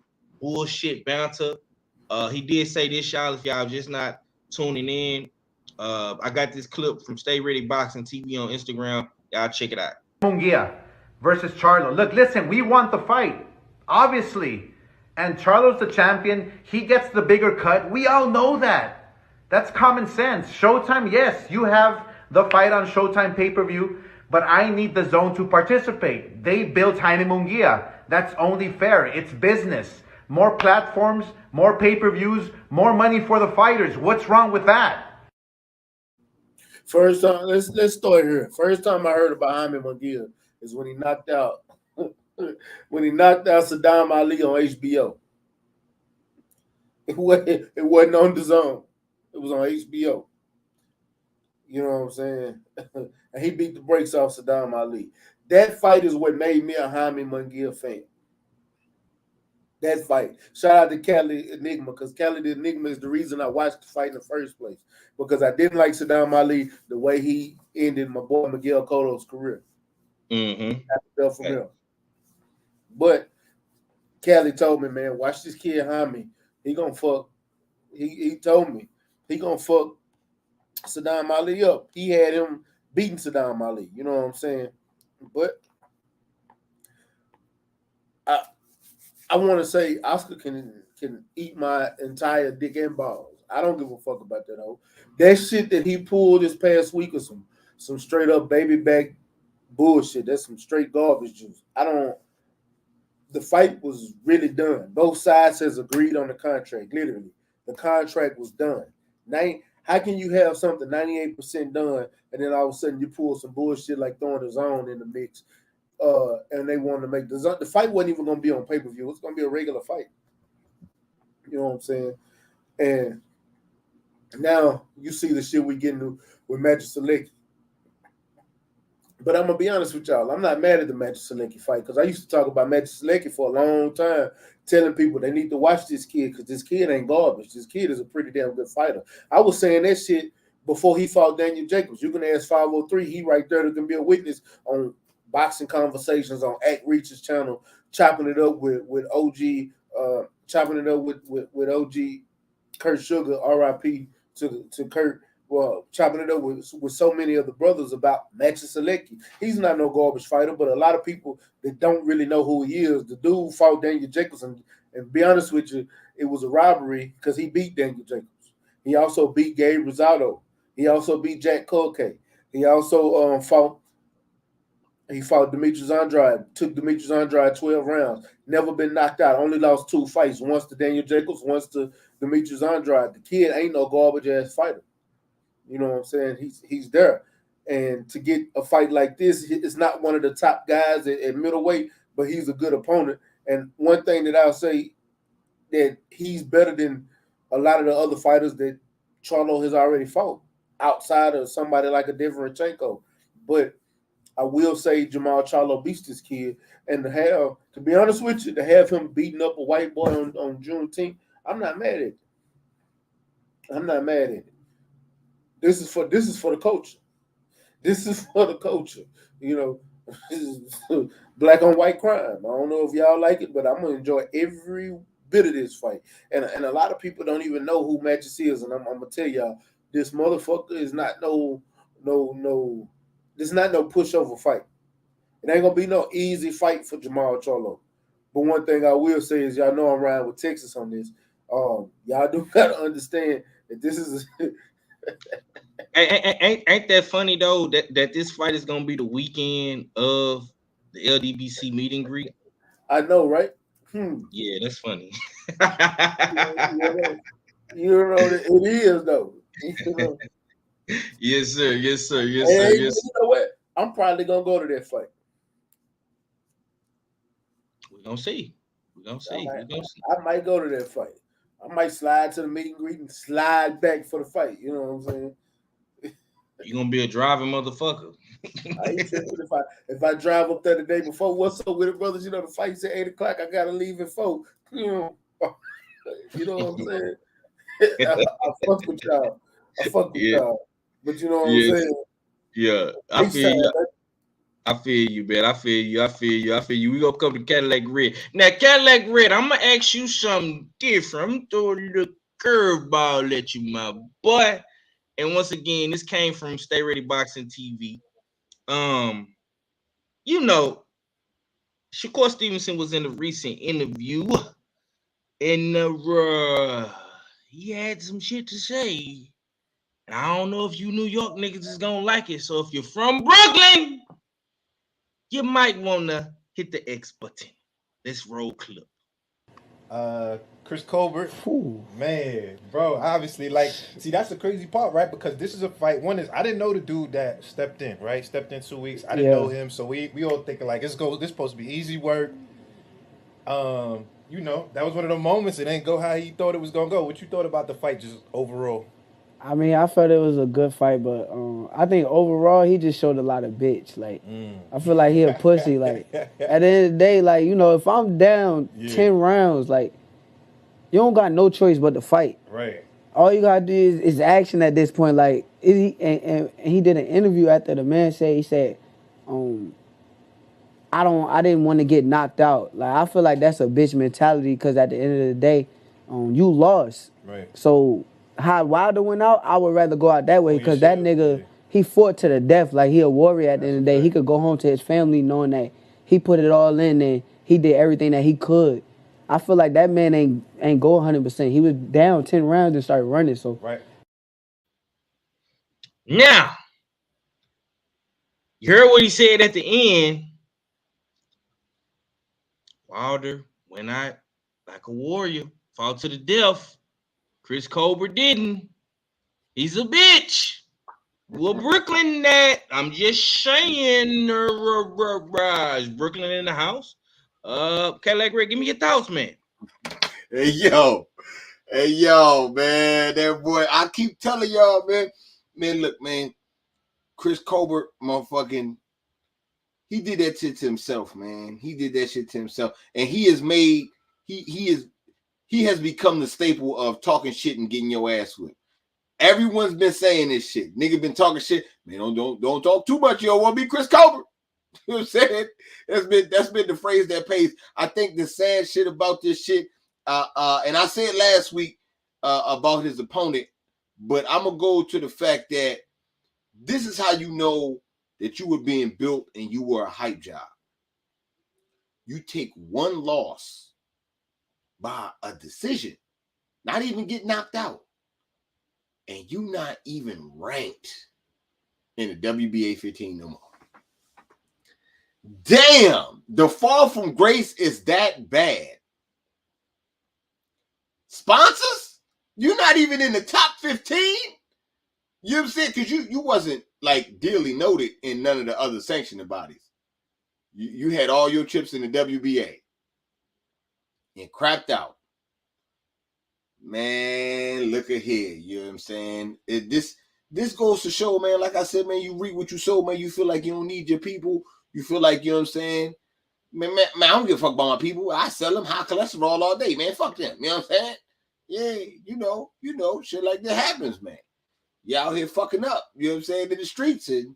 bullshit banter. He did say this, y'all. If y'all just not tuning in, I got this clip from Stay Ready Boxing TV on Instagram. Y'all check it out. Munguia versus Charlo. Look, listen, we want the fight, obviously. And Charlo's the champion. He gets the bigger cut. We all know that. That's common sense. Showtime, yes, you have the fight on Showtime pay-per-view, but I need the zone to participate. They built Jaime Munguia. That's only fair. It's business. More platforms, more pay-per-views, more money for the fighters. What's wrong with that? First time, let's start here. First time I heard about Jaime Munguia is when he knocked out Saddam Ali on HBO. It wasn't on the zone. It was on HBO. You know what I'm saying? And he beat the brakes off Saddam Ali. That fight is what made me a Jaime Munguia fan. That fight. Shout out to Cali Enigma, because Cali the Enigma is the reason I watched the fight in the first place. Because I didn't like Saddam Ali the way he ended my boy Miguel Cotto's career. Mm-hmm. From him. But Cali told me, man, watch this kid Jaime. He gonna fuck. He told me he gonna fuck Saddam Ali up. He had him beating Saddam Ali. You know what I'm saying? But I want to say Oscar can eat my entire dick and balls. I don't give a fuck about that though. That shit that he pulled this past week was some straight up baby back bullshit. That's some straight garbage juice. The fight was really done. Both sides has agreed on the contract. Literally, the contract was done. Now, how can you have something 98% done and then all of a sudden you pull some bullshit like throwing the zone in the mix? And they wanted to make the fight wasn't even going to be on pay-per-view. It's going to be a regular fight. You know what I'm saying? And now you see the shit we getting with Magic Zelecky. But I'm going to be honest with y'all. I'm not mad at the Magic Zelecky fight because I used to talk about Magic Zelecky for a long time, telling people they need to watch this kid because this kid ain't garbage. This kid is a pretty damn good fighter. I was saying that shit before he fought Daniel Jacobs. You can ask 503. He right there that can be a witness on Boxing Conversations on Act Reach's channel, chopping it up with OG, chopping it up with OG Kurt Sugar, RIP to Kurt. Well, chopping it up with so many of the brothers about Magic Zelecky. He's not no garbage fighter, but a lot of people that don't really know who he is. The dude fought Daniel Jacobs, and be honest with you, it was a robbery because he beat Daniel Jacobs. He also beat Gabe Rosado. He also beat Jack Colbert. He also fought Demetrius Andrade, took Demetrius Andrade 12 rounds, never been knocked out, only lost 2 fights, once to Daniel Jacobs, once to Demetrius Andrade. The kid ain't no garbage-ass fighter. You know what I'm saying? He's there. And to get a fight like this, it's not one of the top guys at middleweight, but he's a good opponent. And one thing that I'll say, that he's better than a lot of the other fighters that Charlo has already fought, outside of somebody like a Deverenchenko. But I will say Jamal Charlo beats this kid. And to be honest with you, to have him beating up a white boy on Juneteenth, I'm not mad at it. I'm not mad at it. This is for the culture. This is for the culture. You know, this is black on white crime. I don't know if y'all like it, but I'm gonna enjoy every bit of this fight. And a lot of people don't even know who Magic is, and I'm gonna tell y'all, this motherfucker is not no This not no pushover fight. It ain't gonna be no easy fight for Jamal Charlo. But one thing I will say is, y'all know I'm riding with Texas on this. Y'all do gotta understand that this is. Ain't that funny though that this fight is gonna be the weekend of the LDBC meet and greet? I know, right? Yeah, that's funny. You know that it is though. Yes, sir. Yes, sir. Yes, And sir. you Yes. know what? I'm probably gonna go to that fight. We're gonna see. We're gonna see. We're gonna see. I might go to that fight. I might slide to the meet and greet and slide back for the fight. You know what I'm saying? You're gonna be a driving motherfucker. I ain't tripping if I drive up there the day before. What's up with it, brothers? You know the fight's at 8:00. I gotta leave at 4. You know what I'm saying? I fuck with y'all. But you know what I'm saying? Yeah, I feel you. I feel you, man. I feel you. We gonna come to Cadillac Red. Now, Cadillac Red, I'm gonna ask you something different. I'm throwing a little curveball at you, my boy. And once again, this came from Stay Ready Boxing TV. You know, Shakur Stevenson was in a recent interview, and he had some shit to say. And I don't know if you New York niggas is gonna like it. So if you're from Brooklyn, you might wanna hit the X button. Let's roll clip. Chris Colbert, man, bro, obviously, like, see, that's the crazy part, right? Because this is a fight. One is, I didn't know the dude that stepped in, right? Stepped in 2 weeks. I didn't know him, so we all thinking like, this supposed to be easy work. You know, that was one of the moments. It ain't go how he thought it was gonna go. What you thought about the fight, just overall? I mean, I felt it was a good fight, but I think overall he just showed a lot of bitch. Like, I feel like he a pussy. Like, at the end of the day, like, you know, if I'm down 10 rounds, like, you don't got no choice but to fight. Right. All you gotta do is action at this point. Like, and he did an interview after the man said, he said, I didn't want to get knocked out. Like, I feel like that's a bitch mentality because at the end of the day, you lost. Right. So how Wilder went out, I would rather go out that way because that nigga, he fought to the death. Like, he a warrior at the end of the day. He could go home to his family knowing that he put it all in and he did everything that he could. I feel like that man ain't go 100%. He was down 10 rounds and started running. So right. Now, you heard what he said at the end. Wilder went out like a warrior, fought to the death. Chris Colbert didn't. He's a bitch. Well, Brooklyn, that I'm just saying. Is Brooklyn in the house? Cadillac Red, give me your thoughts, man. Hey yo, man, that boy. I keep telling y'all, man. Look, man. Chris Colbert, motherfucking, he did that shit to himself, man. He did that shit to himself, and he has made he has become the staple of talking shit and getting your ass whipped. Everyone's been saying this shit. Nigga been talking shit. Man, don't talk too much. You don't want to be Chris Colbert. You know what I'm saying? That's been the phrase that pays. I think the sad shit about this shit, and I said last week about his opponent, but I'm gonna go to the fact that this is how you know that you were being built and you were a hype job. You take one loss by a decision, not even get knocked out, and you not even ranked in the WBA 15 no more. Damn, the fall from grace is that bad. Sponsors? You're not even in the top 15? You know what I'm saying? Because you wasn't like dearly noted in none of the other sanctioning bodies. You had all your chips in the WBA and crapped out. Man, look at here. You know what I'm saying? This goes to show, man, like I said, man, you reap what you sow, man. You feel like you don't need your people. You feel like, you know what I'm saying? Man, I don't give a fuck about my people. I sell them high cholesterol all day, man. Fuck them. You know what I'm saying? Yeah, you know, shit like that happens, man. You out here fucking up, you know what I'm saying, in the streets. And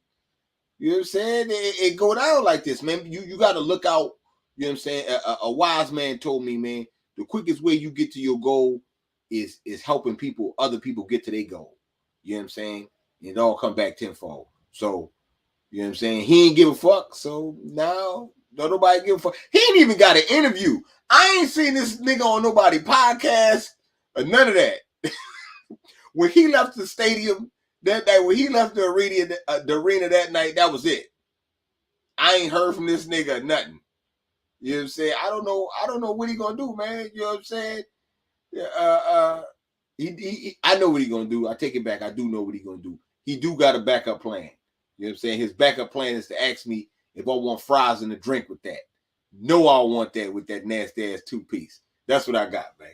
you know what I'm saying? It go down like this, man. You got to look out, you know what I'm saying? A wise man told me, man, the quickest way you get to your goal is helping other people get to their goal. You know what I'm saying? And it all come back tenfold. So You know what I'm saying? He ain't give a fuck. So now don't nobody give a fuck. He ain't even got an interview. I ain't seen this nigga on nobody podcast or none of that. When he left the stadium that night, when he left the arena that night, that was it. I ain't heard from this nigga nothing. You know what I'm saying? I don't know what he gonna do, man. You know what I'm saying? I know what he gonna do. I take it back. I do know what he gonna do. He do got a backup plan. You know what I'm saying? His backup plan is to ask me if I want fries and a drink with that. No, I want that with that nasty ass 2-piece. That's what I got, man.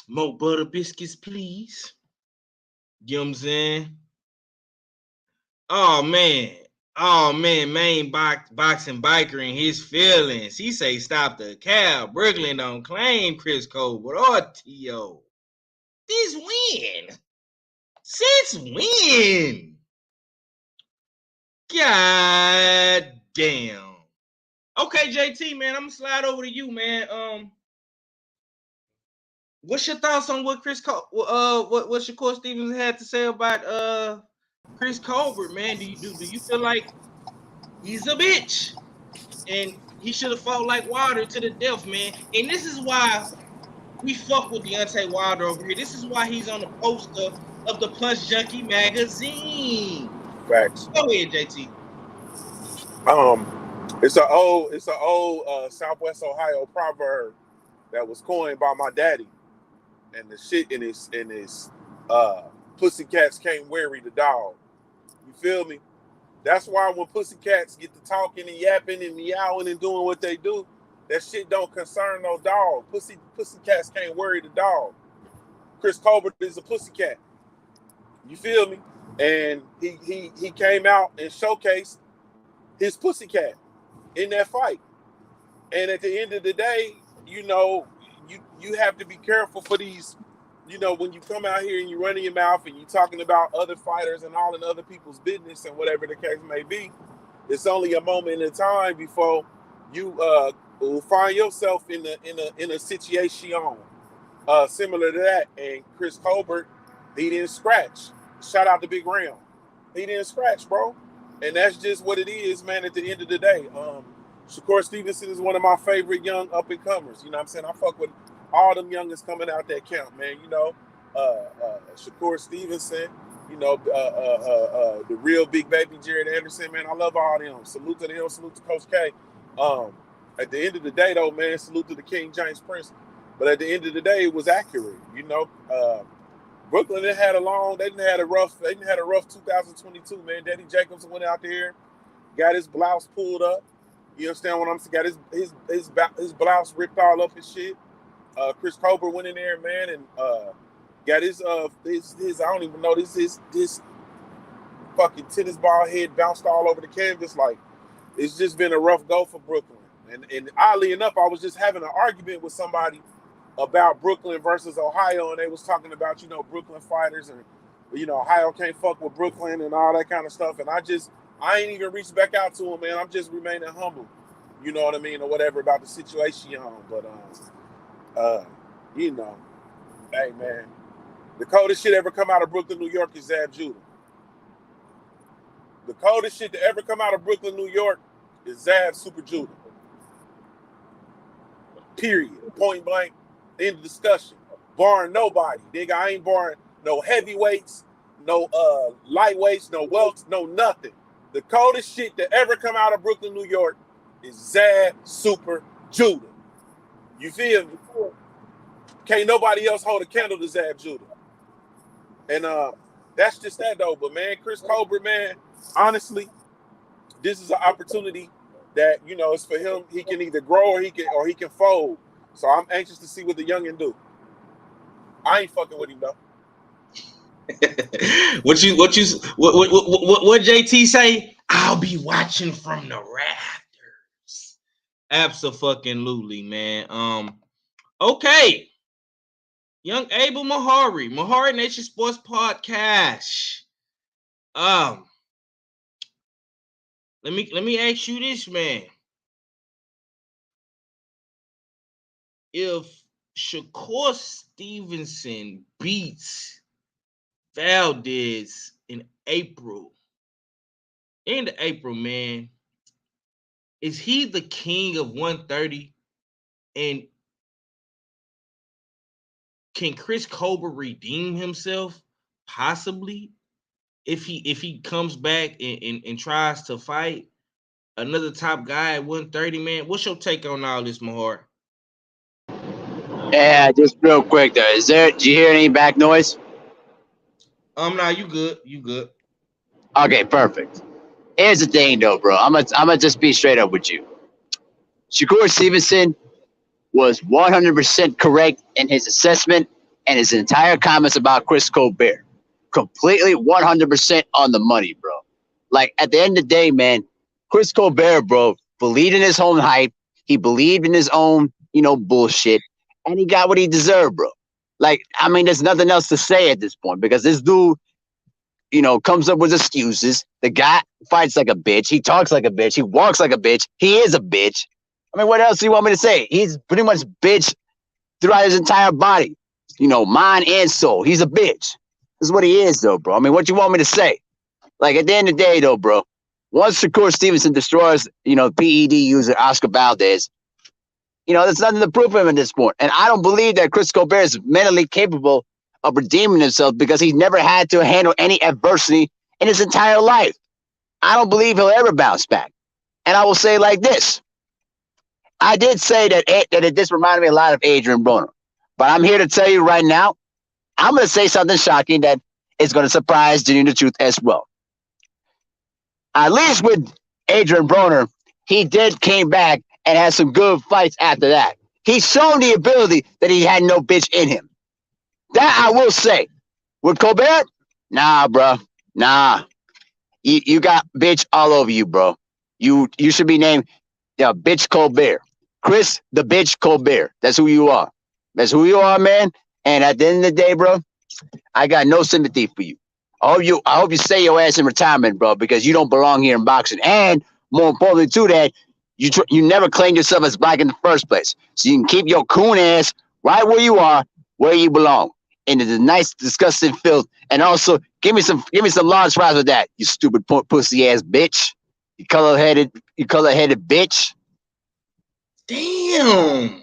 More butter biscuits, please. You know what I'm saying? Oh man, main boxing biker in his feelings. He say stop the cab. Brooklyn don't claim Chris Colbert or T.O. This win. Since when? God damn. Okay, JT, man, I'm gonna slide over to you, man. What's your thoughts on what what Shakur Stevens had to say about Chris Colbert, man? Do you feel like he's a bitch and he should have fought like Wilder to the death, man? And this is why we fuck with Deontay Wilder over here. This is why he's on the poster of the Punch Junkie magazine. Facts. Go ahead, JT. It's an old Southwest Ohio proverb that was coined by my daddy, and the shit in his pussycats can't worry the dog. You feel me? That's why when pussycats get to talking and yapping and meowing and doing what they do, that shit don't concern no dog. Pussycats can't worry the dog. Chris Colbert is a pussycat. You feel me? And he came out and showcased his pussycat in that fight. And at the end of the day, you know, you have to be careful for these, you know, when you come out here and you running your mouth and you talking about other fighters and all in other people's business and whatever the case may be. It's only a moment in time before you will find yourself in a situation similar to that. And Chris Colbert, he didn't scratch. Shout out to Big Ram. He didn't scratch, bro. And that's just what it is, man, at the end of the day. Shakur Stevenson is one of my favorite young up-and-comers. You know what I'm saying? I fuck with all them youngins coming out that camp, man. You know, Shakur Stevenson, you know, the real big baby Jared Anderson, man. I love all them. Salute to them. Salute to Coach K. At the end of the day, though, man, salute to the King James Prince. But at the end of the day, it was accurate. You know, Brooklyn they didn't had a rough 2022, man. Daddy Jacobs went out there, got his blouse pulled up. You understand what I'm saying? Got his blouse ripped all up and shit. Chris Colbert went in there, man, and got his I don't even know this fucking tennis ball head bounced all over the canvas. Like, it's just been a rough go for Brooklyn. And oddly enough, I was just having an argument with somebody about Brooklyn versus Ohio, and they was talking about, you know, Brooklyn fighters and, you know, Ohio can't fuck with Brooklyn and all that kind of stuff. And I ain't even reached back out to him, man. I'm just remaining humble, you know what I mean, or whatever about the situation. But you know, hey man, the coldest shit ever come out of Brooklyn, New York is Zab Judah. The coldest shit to ever come out of Brooklyn, New York is Zab Super Judah. Period. Point blank. End of discussion. Barring nobody. Nigga, I ain't barring no heavyweights, no lightweights, no welts, no nothing. The coldest shit to ever come out of Brooklyn, New York is Zab Super Judah. You feel me? Can't nobody else hold a candle to Zab Judah. And that's just that though. But man, Chris Colbert, man, honestly, this is an opportunity that, you know, it's for him. He can either grow or he can fold. So I'm anxious to see what the youngin do. I ain't fucking with him though. What JT say? I'll be watching from the rafters. Absolutely, man. Okay. Young Abel Mahari Nation Sports Podcast. Let me ask you this, man. If Shakur Stevenson beats Valdez in April. End of April, man. Is he the king of 130? And can Chris Colbert redeem himself? Possibly. If he comes back and tries to fight another top guy at 130, man. What's your take on all this, Mahar? Yeah, just real quick there. Do you hear any back noise? Nah, you good. You good. Okay, perfect. Here's the thing though, bro. I'm gonna just be straight up with you. Shakur Stevenson was 100% correct in his assessment and his entire comments about Chris Colbert. Completely 100% on the money, bro. Like, at the end of the day, man, Chris Colbert, bro, believed in his own hype. He believed in his own, bullshit. And he got what he deserved, bro. Like, I mean, there's nothing else to say at this point because this dude, comes up with excuses. The guy fights like a bitch. He talks like a bitch. He walks like a bitch. He is a bitch. I mean, what else do you want me to say? He's pretty much bitch throughout his entire body, mind and soul. He's a bitch. This is what he is, though, bro. I mean, what you want me to say? Like, at the end of the day, though, bro, once Shakur Stevenson destroys, PED user Oscar Valdez, there's nothing to prove him at this point. And I don't believe that Chris Colbert is mentally capable of redeeming himself because he's never had to handle any adversity in his entire life. I don't believe he'll ever bounce back. And I will say like this. I did say that this reminded me a lot of Adrian Broner. But I'm here to tell you right now, I'm going to say something shocking that is going to surprise Junior the Truth as well. At least with Adrian Broner, he came back and had some good fights after that. He's shown the ability that he had no bitch in him. That I will say. With Colbert, nah, bro. Nah. You got bitch all over you, bro. You should be named bitch Colbert. Chris the bitch Colbert. That's who you are. That's who you are, man. And at the end of the day, bro, I got no sympathy for you. I hope you stay your ass in retirement, bro, because you don't belong here in boxing. And more importantly to that, you never claimed yourself as black in the first place. So you can keep your coon ass right where you are, where you belong, in the nice, disgusting filth. And also, give me some large fries with that, you stupid pussy ass bitch. You color headed bitch. Damn.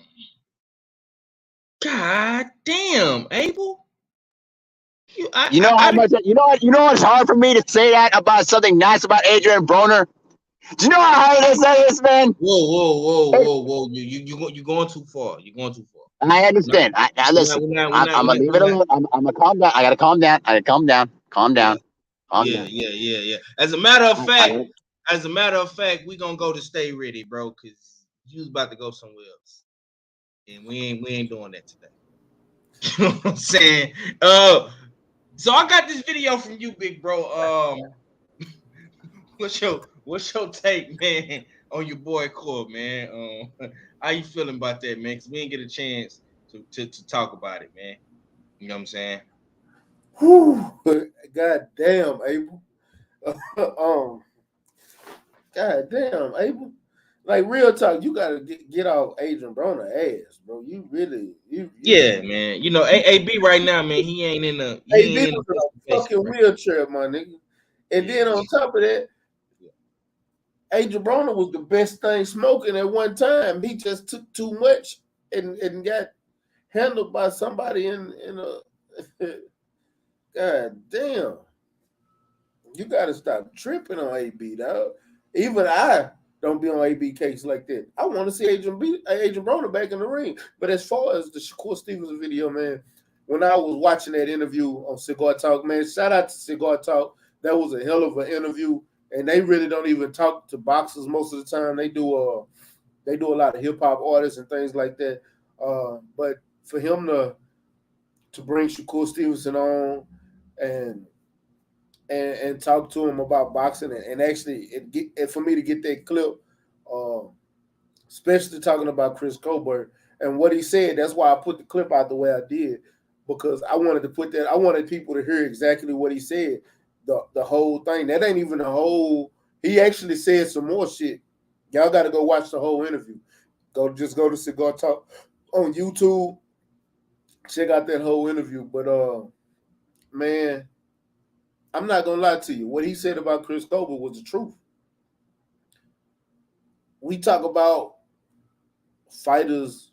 God damn, Abel. You know what's hard for me to say that about something nice about Adrian Broner? Do you know how hard it is to say this, man? Whoa. You going too far. You're going too far. I understand. Listen. I'm gonna leave it alone. I'm gonna calm down. I gotta calm down. Calm down. Yeah. As a matter of fact, we gonna go to Stay Ready, bro, because you was about to go somewhere else. And we ain't doing that today. You know what I'm saying? So I got this video from you, big bro. What's your take, man, on your boy Core, man? How you feeling about that, man? Because we didn't get a chance to talk about it, man. You know what I'm saying? Whew. God damn, Abel. God damn, Abel. Like, real talk, you gotta get off Adrian Broner ass, bro. You really, yeah, man. You know, AB right now, man. He ain't in the. He ain't in a fucking wheelchair, my nigga. And then on top of that, Adrian Broner was the best thing smoking at one time. He just took too much and got handled by somebody in a. God damn. You gotta stop tripping on AB, dog. Even I don't be on AB case like that. I want to see Adrian Broner back in the ring. But as far as the Shakur Stevenson video, man, when I was watching that interview on Cigar Talk, man, shout out to Cigar Talk. That was a hell of an interview. And they really don't even talk to boxers most of the time. They do a lot of hip hop artists and things like that. But for him to bring Shakur Stevenson on and talk to him about boxing and actually for me to get that clip, especially talking about Chris Colbert and what he said. That's why I put the clip out the way I did, because I wanted to put that. I wanted people to hear exactly what he said. The whole thing. That ain't even the whole. He actually said some more shit. Y'all got to go watch the whole interview. Go to Cigar Talk on YouTube. Check out that whole interview. But man, I'm not gonna lie to you. What he said about Chris Colbert was the truth. We talk about fighters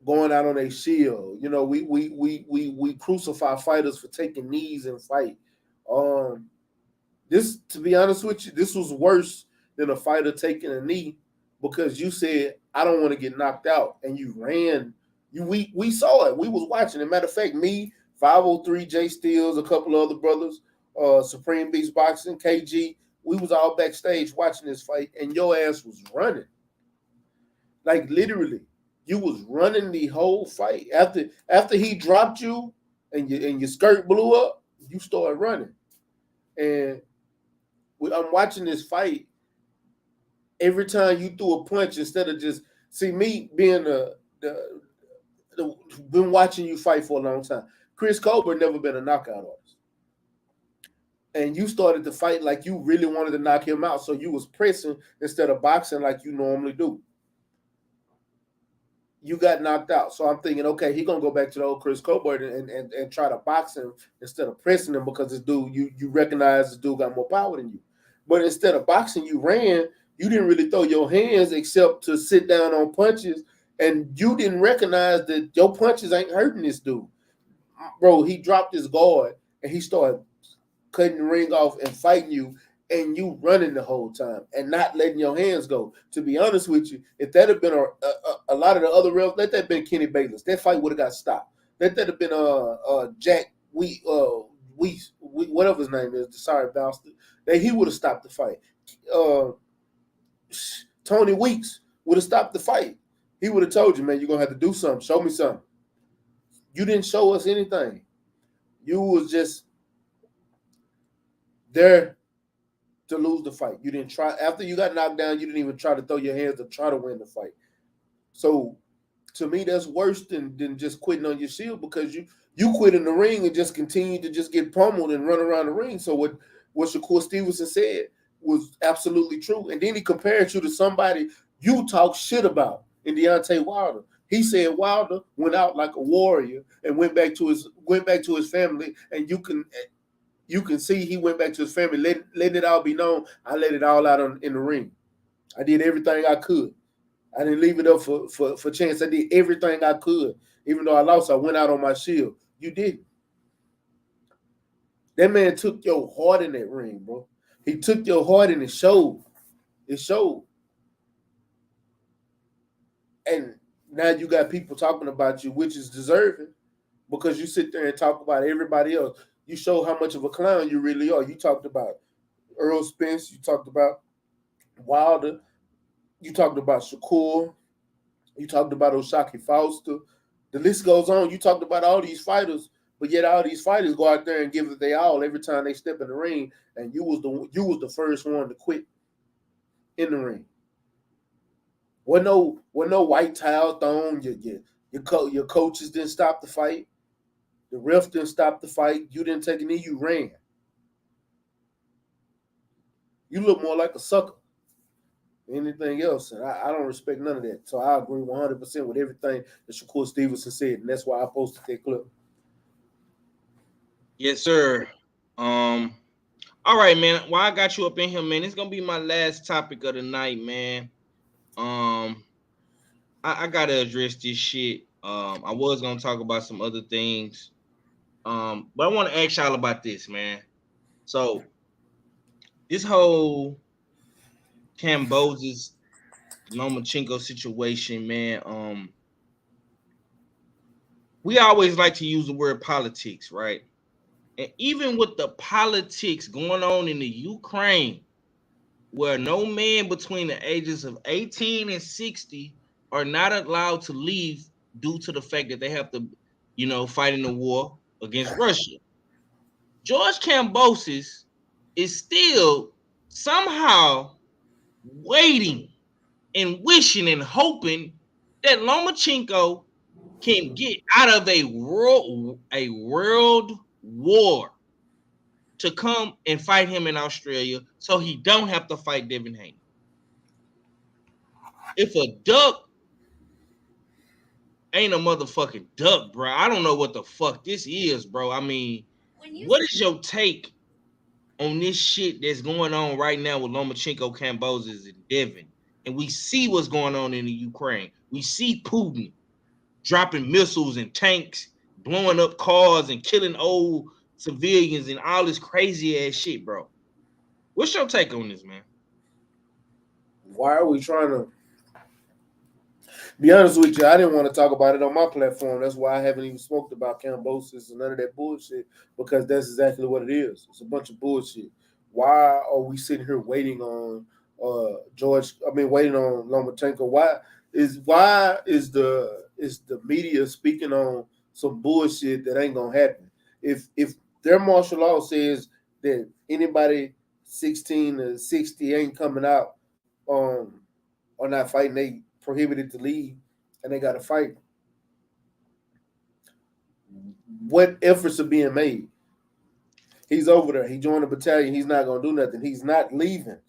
going out on a shield. You know, we crucify fighters for taking knees and fight. This, to be honest with you, this was worse than a fighter taking a knee because you said, I don't want to get knocked out, and you ran. We saw it. We was watching. As a matter of fact, me, 503, Jay Steels, a couple of other brothers, Supreme Beast Boxing, KG, we was all backstage watching this fight, and your ass was running. Like literally, you was running the whole fight. After he dropped you and your skirt blew up, you started running. And I'm watching this fight. Every time you threw a punch, instead of just see me being been watching you fight for a long time. Chris Colbert never been a knockout artist. And you started to fight like you really wanted to knock him out. So you was pressing instead of boxing like you normally do. You got knocked out. So I'm thinking, okay, he gonna go back to the old Chris Colbert and try to box him instead of pressing him because this dude, you recognize this dude got more power than you. But instead of boxing, you ran. You didn't really throw your hands except to sit down on punches, and you didn't recognize that your punches ain't hurting this dude. Bro, he dropped his guard and he started cutting the ring off and fighting you, and you running the whole time and not letting your hands go. To be honest with you, if that had been a lot of the other refs, let that have been Kenny Bayless, that fight would have got stopped. Let that have been Jack whatever his name is, the sorry bastard, that he would have stopped the fight. Tony Weeks would have stopped the fight. He would have told you, man, you're gonna have to do something. Show me something. You didn't show us anything. You was just there to lose the fight. You didn't try. After you got knocked down, you didn't even try to throw your hands to try to win the fight. So to me, that's worse than just quitting on your shield, because you quit in the ring and just continue to just get pummeled and run around the ring. So what Shakur Stevenson said was absolutely true. And then he compared you to somebody you talk shit about in Deontay Wilder. He said Wilder went out like a warrior and went back to his family, and you can see he went back to his family, letting it all be known. I let it all out in the ring. I did everything I could. I didn't leave it up for chance. I did everything I could. Even though I lost, I went out on my shield. You didn't. That man took your heart in that ring, bro. He took your heart and it showed. It showed. And now you got people talking about you, which is deserving, because you sit there and talk about everybody else. You show how much of a clown you really are. You talked about Earl Spence. You talked about Wilder. You talked about Shakur. You talked about O'Shaquie Foster. The list goes on. You talked about all these fighters, but yet all these fighters go out there and give it their all every time they step in the ring. And you was the first one to quit in the ring. Wasn't no white towel thrown. Your coaches didn't stop the fight. The ref didn't stop the fight. You didn't take a knee. You ran. You look more like a sucker than anything else, and I don't respect none of that. So I agree 100% with everything that Shakur Stevenson said, and that's why I posted that clip. Yes, sir. All right, man. While I got you up in here, man, it's gonna be my last topic of the night, man. I gotta address this shit. I was gonna talk about some other things, but I want to ask y'all about this, man. So this whole Kambosos Lomachenko situation, man. We always like to use the word politics, right? And even with the politics going on in the Ukraine, where no man between the ages of 18 and 60 are not allowed to leave due to the fact that they have to, fight in the war against Russia. George Kambosos is still somehow waiting and wishing and hoping that Lomachenko can get out of a world war to come and fight him in Australia so he don't have to fight Devin Haney. If a duck ain't a motherfucking duck, bro, I don't know what the fuck this is, bro. I mean, what is your take on this shit that's going on right now with Lomachenko, Kambosos, and Devin. And we see what's going on in the Ukraine. We see Putin dropping missiles and tanks, blowing up cars and killing old civilians and all this crazy ass shit, bro. What's your take on this, man? Why are we trying to be honest with you? I didn't want to talk about it on my platform. That's why I haven't even spoke about Kambosos and none of that bullshit, because that's exactly what it is. It's a bunch of bullshit. Why are we sitting here waiting on waiting on Lomachenko? Why is the media speaking on some bullshit that ain't gonna happen? If their martial law says that anybody 16 to 60 ain't coming out or not fighting, they prohibited to leave and they got to fight. What efforts are being made? He's over there. He joined the battalion. He's not gonna do nothing. He's not leaving.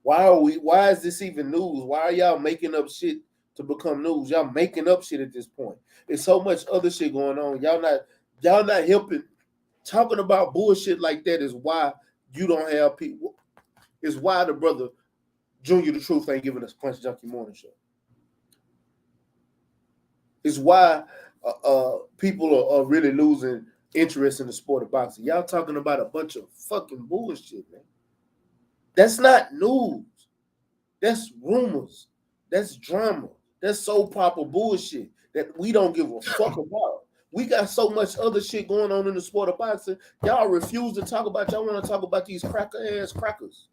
Why is this even news? Why are y'all making up shit to become news? Y'all making up shit at this point. There's so much other shit going on. Y'all not helping. Talking about bullshit like that is why you don't have people. Is why the brother Junior the Truth ain't giving us Punch Junkie Morning Show. Is why people are really losing interest in the sport of boxing. Y'all talking about a bunch of fucking bullshit, man. That's not news. That's rumors. That's drama. That's soap opera bullshit that we don't give a fuck about. We got so much other shit going on in the sport of boxing. Y'all refuse to talk about. Y'all want to talk about these cracker-ass crackers.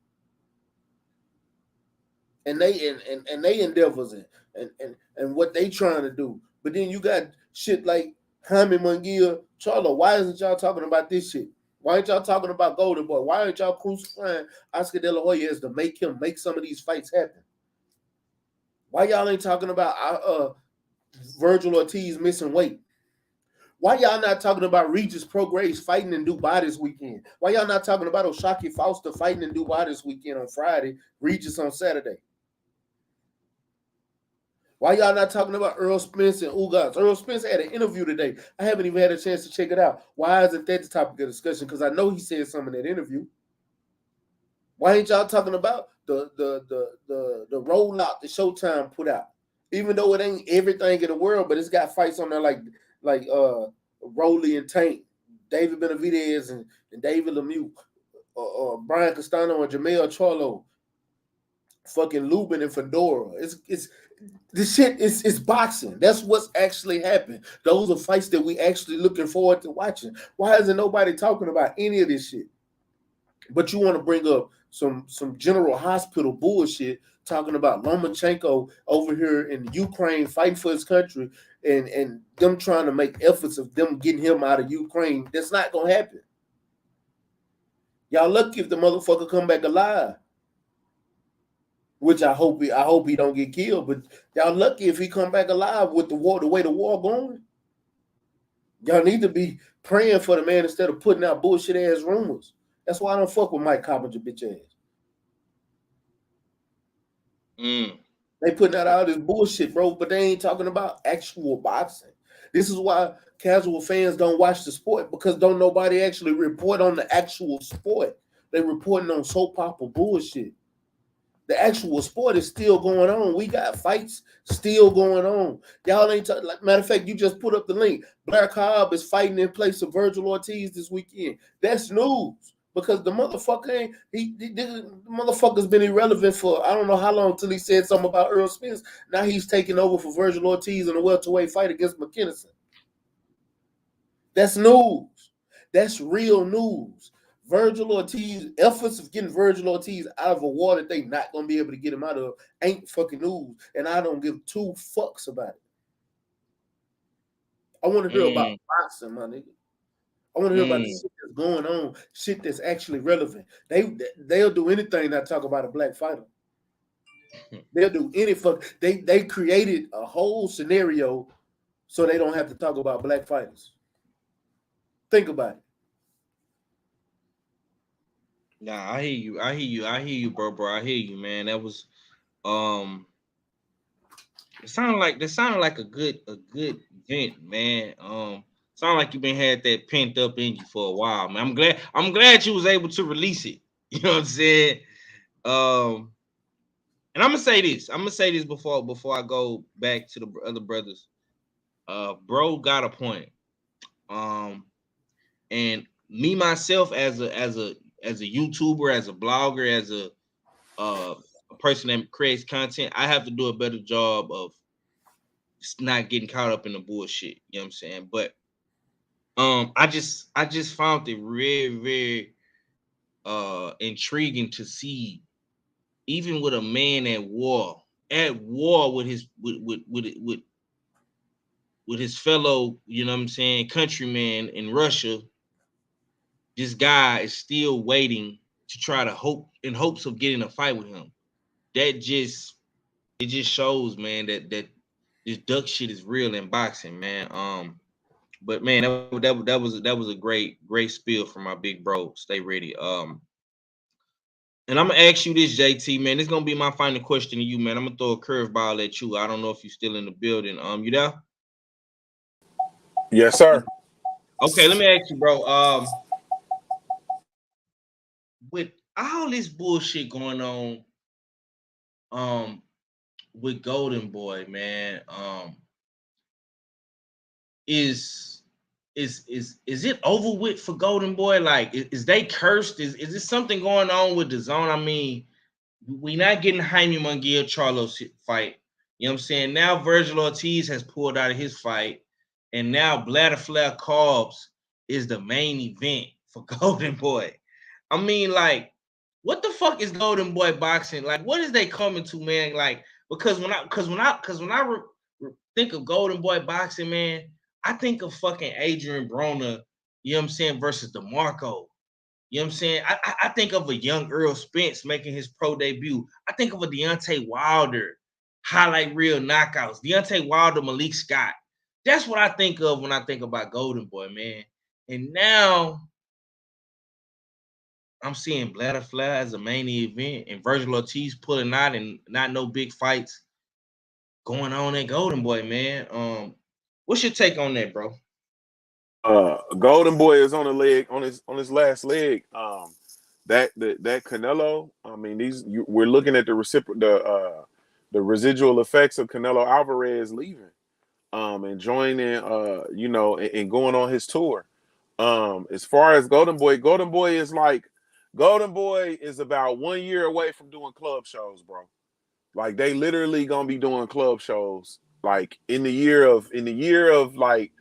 And they endeavors and what they trying to do. But then you got shit like Jaime Munguia, Charlo. Why isn't y'all talking about this shit? Why ain't y'all talking about Golden Boy? Why aren't y'all crucifying Oscar De La Hoya as to make him make some of these fights happen? Why y'all ain't talking about Virgil Ortiz missing weight? Why y'all not talking about Regis Prograis fighting in Dubai this weekend? Why y'all not talking about Oshaki Foster fighting in Dubai this weekend on Friday, Regis on Saturday? Why y'all not talking about Earl Spence and Ugas? Earl Spence had an interview today. I haven't even had a chance to check it out. Why isn't that the topic of discussion? Because I know he said something in that interview. Why ain't y'all talking about the rollout that Showtime put out? Even though it ain't everything in the world, but it's got fights on there like Rolly and Tank, David Benavidez and David Lemieux, Brian Castano and Jamel Charlo, fucking Lubin and Fedora. It's this shit is boxing. That's what's actually happened. Those are fights that we actually looking forward to watching. Why isn't nobody talking about any of this shit? But you want to bring up some General Hospital bullshit, talking about Lomachenko over here in Ukraine fighting for his country and them trying to make efforts of them getting him out of Ukraine. That's not gonna happen. Y'all lucky if the motherfucker come back alive. Which I hope he don't get killed, but y'all lucky if he come back alive with the way the war going. Y'all need to be praying for the man instead of putting out bullshit ass rumors. That's why I don't fuck with Mike Coppinger bitch ass. They putting out all this bullshit, bro, but they ain't talking about actual boxing. This is why casual fans don't watch the sport, because don't nobody actually report on the actual sport. They reporting on soap opera bullshit. The actual sport is still going on. We got fights still going on. Y'all ain't like, matter of fact, you just put up the link. Blair Cobb is fighting in place of Virgil Ortiz this weekend. That's news because the motherfucker the motherfucker's been irrelevant for I don't know how long until he said something about Earl Spence. Now he's taking over for Virgil Ortiz in a welterweight fight against McKinnison. That's news. That's real news. Virgil Ortiz, efforts of getting Virgil Ortiz out of a war that they not going to be able to get him out of ain't fucking news. And I don't give two fucks about it. I want to hear about boxing, my nigga. I want to hear about the shit that's going on, shit that's actually relevant. They'll do anything not talk about a black fighter. They'll do any fuck. They created a whole scenario so they don't have to talk about black fighters. Think about it. Nah, I hear you, bro. I hear you, man. That was it sounded like a good event, man. Sound like you been had that pent up in you for a while, man. I'm glad you was able to release it. You know what I'm saying? And I'm gonna say this before I go back to the other brothers. Bro got a point. And me myself as a YouTuber, as a blogger, as a person that creates content, I have to do a better job of not getting caught up in the bullshit. You know what I'm saying? But I just found it very intriguing to see, even with a man at war with his fellow, you know what I'm saying, countryman in Russia, this guy is still waiting to try to in hopes of getting a fight with him. It just shows, man, that this duck shit is real in boxing, man. But man, that was a great spiel from my big bro. Stay ready. And I'm gonna ask you this, JT, man. This is gonna be my final question to you, man. I'm gonna throw a curveball at you. I don't know if you're still in the building. You there? Yes, sir. Okay, let me ask you, bro. With all this bullshit going on, with Golden Boy, man, is it over with for Golden Boy? Like, is they cursed? Is there something going on with the zone? I mean, we not getting Jaime Munguia-Charlo fight. You know what I'm saying? Now Virgil Ortiz has pulled out of his fight, and now Bladderflare Cobbs is the main event for Golden Boy. I mean, like, what the fuck is Golden Boy boxing? Like, what is they coming to, man? Like, because when I think of Golden Boy boxing, man, I think of fucking Adrian Broner, you know what I'm saying, versus DeMarco. You know what I'm saying? I think of a young Earl Spence making his pro debut. I think of a Deontay Wilder highlight reel knockouts. Deontay Wilder, Malik Scott. That's what I think of when I think about Golden Boy, man. And now I'm seeing Bladderflare as a main event and Virgil Ortiz pulling out and not no big fights going on at Golden Boy, man. What's your take on that, bro? Golden Boy is on his last leg. That Canelo. I mean, we're looking at the residual effects of Canelo Alvarez leaving, and joining, and going on his tour. As far as Golden Boy is about 1 year away from doing club shows, bro. Like, they literally gonna be doing club shows like in the year of like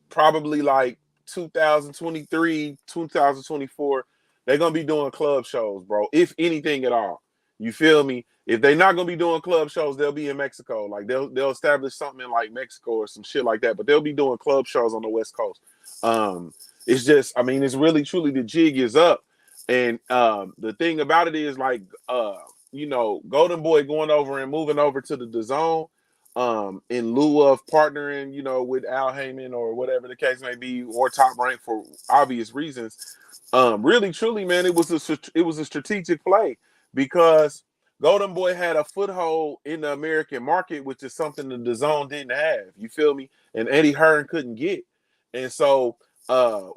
probably like 2023, 2024, they're gonna be doing club shows, bro. If anything at all. You feel me? If they're not gonna be doing club shows, they'll be in Mexico. Like, they'll establish something in like Mexico or some shit like that, but they'll be doing club shows on the West Coast. It's just, I mean, it's really truly the jig is up. And the thing about it is, like, Golden Boy going over and moving over to the DAZN, in lieu of partnering, with Al Heyman or whatever the case may be, or Top Rank for obvious reasons. Really, truly, man, it was a strategic play, because Golden Boy had a foothold in the American market, which is something the DAZN didn't have. You feel me? And Eddie Hearn couldn't get. And so,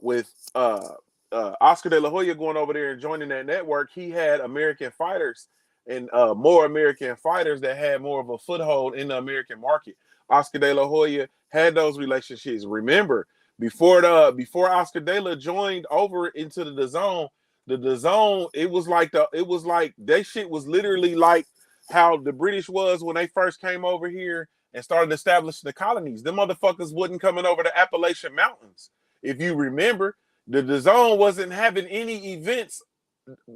with Oscar De La Hoya going over there and joining that network, he had American fighters and more American fighters that had more of a foothold in the American market. Oscar De La Hoya had those relationships. Remember, before Oscar De La joined over into the DAZN, it was like that shit was literally like how the British was when they first came over here and started establishing the colonies. Them motherfuckers wasn't coming over the Appalachian Mountains. If you remember, the DAZN wasn't having any events,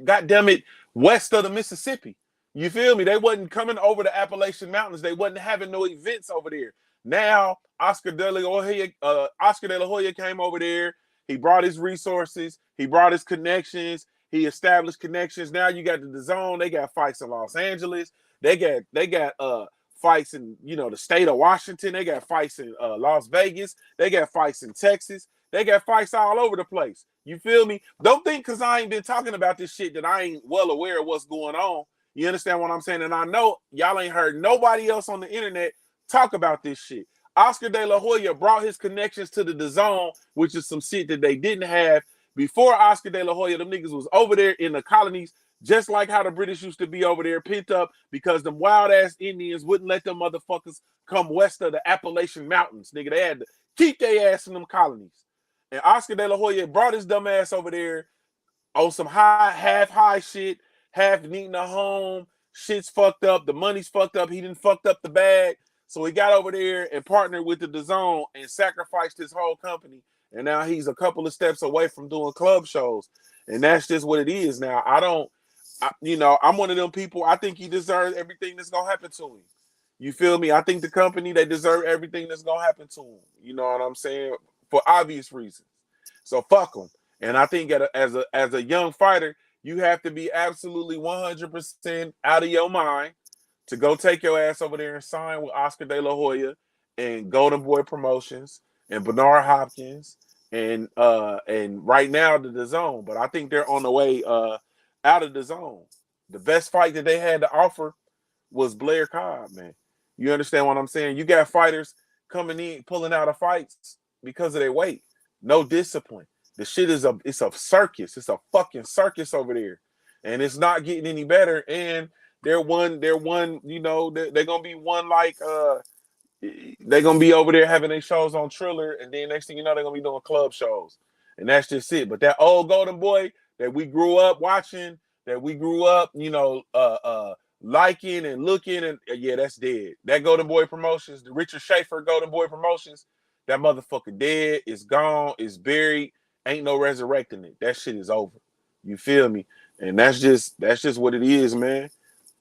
goddamn it, west of the Mississippi. You feel me? They wasn't coming over the Appalachian Mountains. They wasn't having no events over there. Now, Oscar De La Hoya came over there. He brought his resources. He brought his connections. He established connections. Now you got the DAZN. They got fights in Los Angeles. They got fights in, the state of Washington. They got fights in Las Vegas. They got fights in Texas. They got fights all over the place. You feel me? Don't think because I ain't been talking about this shit that I ain't well aware of what's going on. You understand what I'm saying? And I know y'all ain't heard nobody else on the internet talk about this shit. Oscar De La Hoya brought his connections to the DAZN, which is some shit that they didn't have. Before Oscar De La Hoya, them niggas was over there in the colonies, just like how the British used to be over there pent up because them wild-ass Indians wouldn't let them motherfuckers come west of the Appalachian Mountains. Nigga, they had to keep their ass in them colonies. And Oscar De La Hoya brought his dumb ass over there on some half high shit, half needing a home. Shit's fucked up. The money's fucked up. He didn't fucked up the bag. So he got over there and partnered with the DAZN and sacrificed his whole company. And now he's a couple of steps away from doing club shows. And that's just what it is now. I'm one of them people. I think he deserves everything that's going to happen to him. You feel me? I think the company, they deserve everything that's going to happen to him. You know what I'm saying? For obvious reasons. So fuck him. And I think as a young fighter, you have to be absolutely 100% out of your mind to go take your ass over there and sign with Oscar De La Hoya and Golden Boy Promotions and Bernard Hopkins and right now the DAZN. But I think they're on the way out of the zone. The best fight that they had to offer was Blair Cobb, man. You understand what I'm saying? You got fighters coming in, pulling out of fights because of their weight. No discipline. The shit is it's a circus. It's a fucking circus over there. And it's not getting any better. And they're one, you know, they're gonna be one like they're gonna be over there having their shows on Triller, and then next thing you know, they're gonna be doing club shows. And that's just it. But that old Golden Boy that we grew up watching, that we grew up, you know, liking and looking, and yeah, that's dead. That Golden Boy Promotions, the Richard Schaefer Golden Boy Promotions, that motherfucker dead, it's gone, it's buried, ain't no resurrecting it. That shit is over. You feel me? And that's just what it is, man.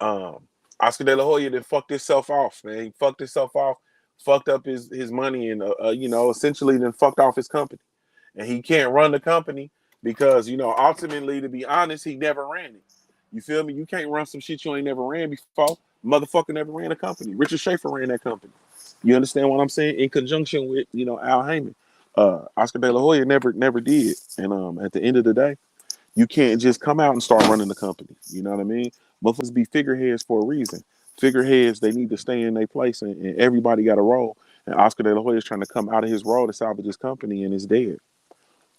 Oscar De La Hoya then fucked himself off, man. He fucked himself off, fucked up his money, and you know, essentially then fucked off his company. And he can't run the company because, you know, ultimately, to be honest, he never ran it. You feel me? You can't run some shit you ain't never ran before. Motherfucker never ran a company. Richard Schaefer ran that company. You understand what I'm saying? In conjunction with, you know, Al Heyman. Oscar De La Hoya never did. And at the end of the day, you can't just come out and start running the company. You know what I mean? Motherfuckers be figureheads for a reason. Figureheads, they need to stay in their place, and everybody got a role. And Oscar De La Hoya is trying to come out of his role to salvage his company, and it's dead.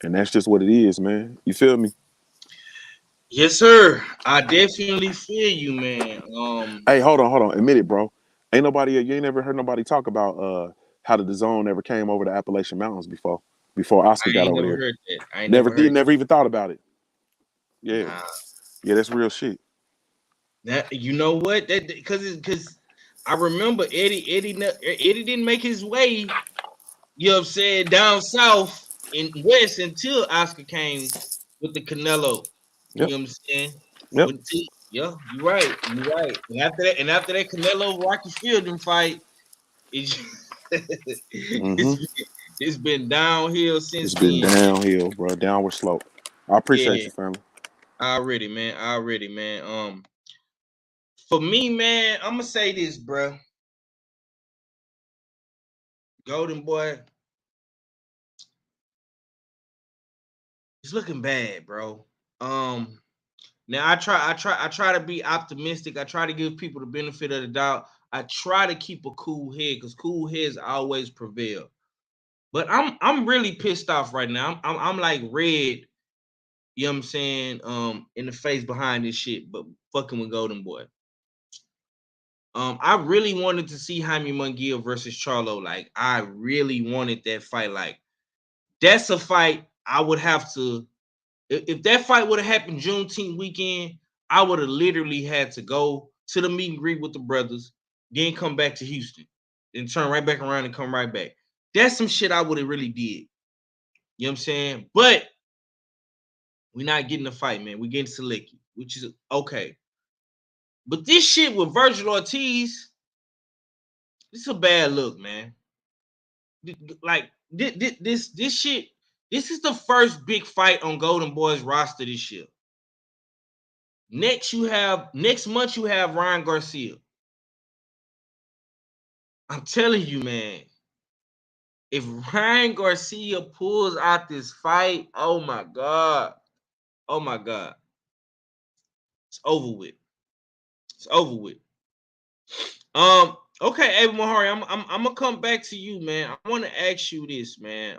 And that's just what it is, man. You feel me? Yes, sir. I definitely feel you, man. Hey, hold on. Admit it, bro. You ain't never heard nobody talk about how the DAZN never came over the Appalachian Mountains before Oscar I got ain't over never there. heard that. I ain't Never never heard never even thought about it. Yeah. Nah. Yeah, that's real shit. That, you know what? That because I remember Eddie didn't make his way, you know what I'm saying, down south in west until Oscar came with the Canelo. Yep. You know what I'm saying? Yep. Yeah, you're right. You're right. And after that Canelo Rocky Fielding fight, it's it's been downhill since It's been then. downhill, bro. Downward slope. I appreciate Yeah, you, family. already, man. For me, man, I'm gonna say this, bro. Golden Boy, it's looking bad, bro. Now I try to be optimistic. I try to give people the benefit of the doubt. I try to keep a cool head because cool heads always prevail. But I'm really pissed off right now. I'm like red, you know what I'm saying, in the face behind this shit, but fucking with Golden Boy. I really wanted to see Jaime Munguia versus Charlo. Like, I really wanted that fight. Like, that's a fight I would have to. If that fight would have happened Juneteenth weekend, I would have literally had to go to the meet and greet with the brothers, then come back to Houston, then turn right back around and come right back. That's some shit I would have really did. You know what I'm saying? But we're not getting a fight, man. We're getting Zelecky, which is okay. But this shit with Virgil Ortiz, this is a bad look, man. Like this shit. This is the first big fight on Golden Boy's roster this year. Next month you have Ryan Garcia. I'm telling you, man. If Ryan Garcia pulls out this fight, oh my God. Oh my God. It's over with. It's over with. Okay, Abel Mahari, I'm gonna come back to you, man. I want to ask you this, man.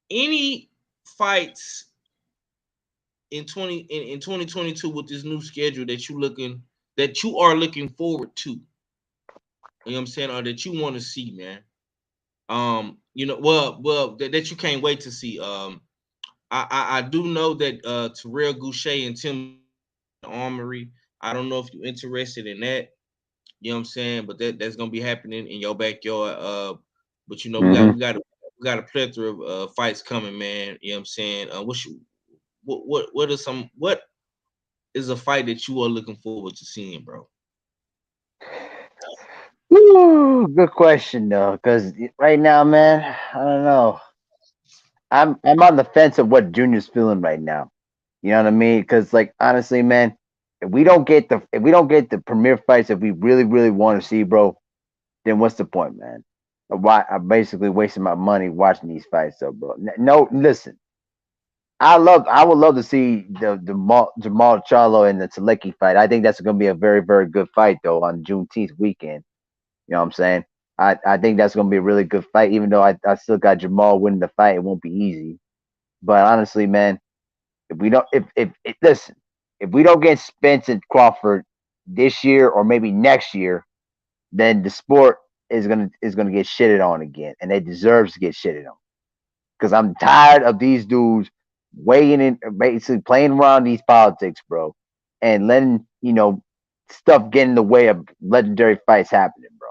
Any fights in 2022 with this new schedule that you are looking forward to? You know what I'm saying, or that you want to see, man? That you can't wait to see. I do know that Terrell Goucher and Tim Armory. I don't know if you're interested in that. You know what I'm saying? But that's gonna be happening in your backyard. But you know, Mm-hmm. we got a plethora of fights coming, man. You know what I'm saying? What is a fight that you are looking forward to seeing, bro? Woo, good question though, because right now, man, I don't know. I'm on the fence of what Junior's feeling right now. You know what I mean? Because like honestly, man, if we don't get the premier fights that we really want to see, bro, then what's the point, man? Why I'm basically wasting my money watching these fights, though, bro. No, listen, I would love to see the Jamal Charlo and the Zelecky fight. I think that's going to be a very good fight though on Juneteenth weekend. You know what I'm saying? I think that's going to be a really good fight, even though I still got Jamal winning the fight. It won't be easy, but honestly, man, if we don't, if listen, if we don't get Spence and Crawford this year or maybe next year, then the sport is gonna get shitted on again, and they deserve to get shitted on because I'm tired of these dudes weighing in, basically playing around these politics, bro, and letting stuff get in the way of legendary fights happening, bro.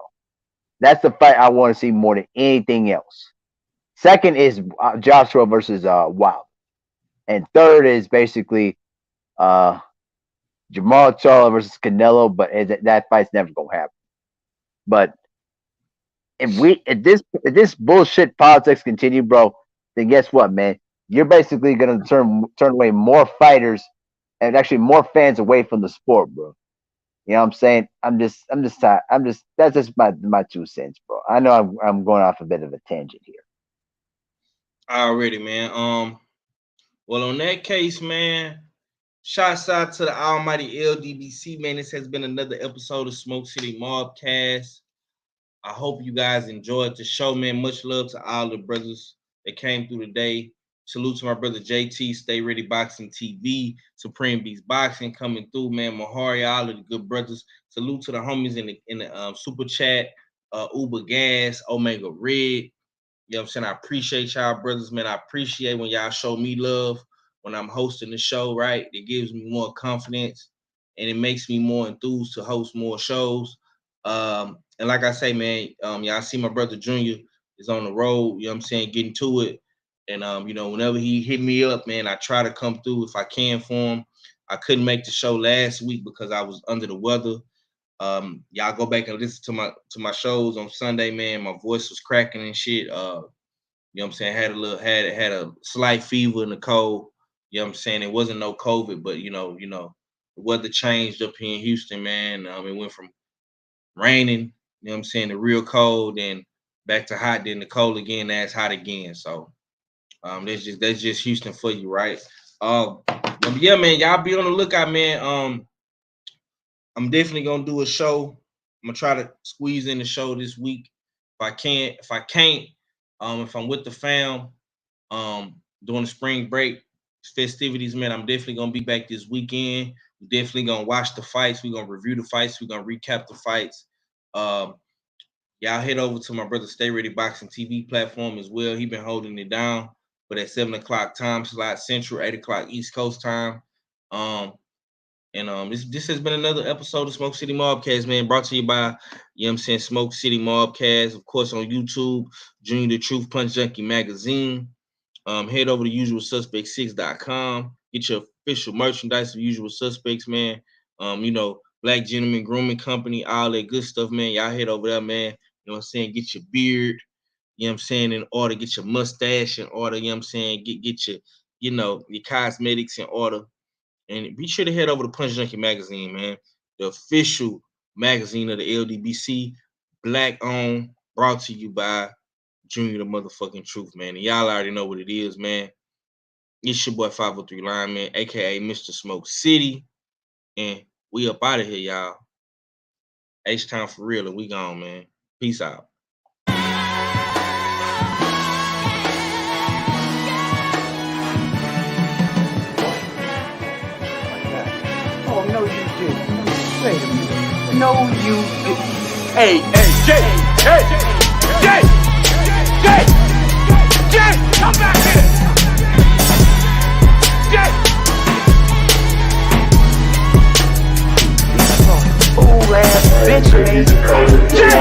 That's the fight I want to see more than anything else. Second is Joshua versus Wild, and third is basically uh, Jamal Charlo versus Canelo, but that fight's never gonna happen. But if this bullshit politics continue, bro, then guess what, man? You're basically gonna turn away more fighters and actually more fans away from the sport, bro. You know what I'm saying? I'm just tired. That's just my 2 cents, bro. I know I'm going off a bit of a tangent here. Already, man. Well, on that case, man, shouts out to the almighty LDBC, man. This has been another episode of Smoke City Mobcast. I hope you guys enjoyed the show, man. Much love to all the brothers that came through today. Salute to my brother JT, Stay Ready Boxing TV, Supreme Beast Boxing coming through, man. Mahari, all of the good brothers. Salute to the homies in the super chat, Uber Gas, Omega Red. You know what I'm saying? I appreciate y'all, brothers, man. I appreciate when y'all show me love when I'm hosting the show, right? It gives me more confidence and it makes me more enthused to host more shows. And like I say, man, y'all see my brother Junior is on the road, you know what I'm saying, getting to it. And whenever he hit me up, man, I try to come through if I can for him. I couldn't make the show last week because I was under the weather. Y'all go back and listen to my shows on Sunday, man. My voice was cracking and shit. You know what I'm saying? Had a slight fever and a cold. You know what I'm saying? It wasn't no COVID, but the weather changed up here in Houston, man. It went from raining, you know what I'm saying, to real cold, then back to hot, then the cold again, that's hot again. So that's just Houston for you, right? But yeah, man, y'all be on the lookout, man. I'm definitely gonna do a show. I'm gonna try to squeeze in the show this week. If I can't, if I'm with the fam, during the spring break festivities, man, I'm definitely gonna be back this weekend. We're definitely gonna watch the fights. We're gonna review the fights. We're gonna recap the fights. Um, y'all head over to my brother Stay Ready Boxing TV platform as well. He been holding it down for that 7 o'clock time slot Central, 8 o'clock East Coast time. This has been another episode of Smoke City Mobcast, man, brought to you by, you know what I'm saying, Smoke City Mobcast, of course, on YouTube, Junior the Truth Punch Junkie Magazine. Head over to usualsuspect6.com. Get your official merchandise of Usual Suspects, man. Black Gentleman Grooming Company, all that good stuff, man. Y'all head over there, man. You know what I'm saying? Get your beard, you know what I'm saying, in order. Get your mustache in order, you know what I'm saying? Get your, your cosmetics in order. And be sure to head over to Punch Junkie Magazine, man. The official magazine of the LDBC, black owned, brought to you by Junior the motherfucking Truth, man. And y'all already know what it is, man. It's your boy 503 Lineman, aka Mr. Smoke City. And we up out of here, y'all. H-Town for real, and we gone, man. Peace out. Oh, no, you didn't. Wait a minute. No, you didn't. Hey, Jay, come back here. Jay. Fool ass bitch, man. Jay.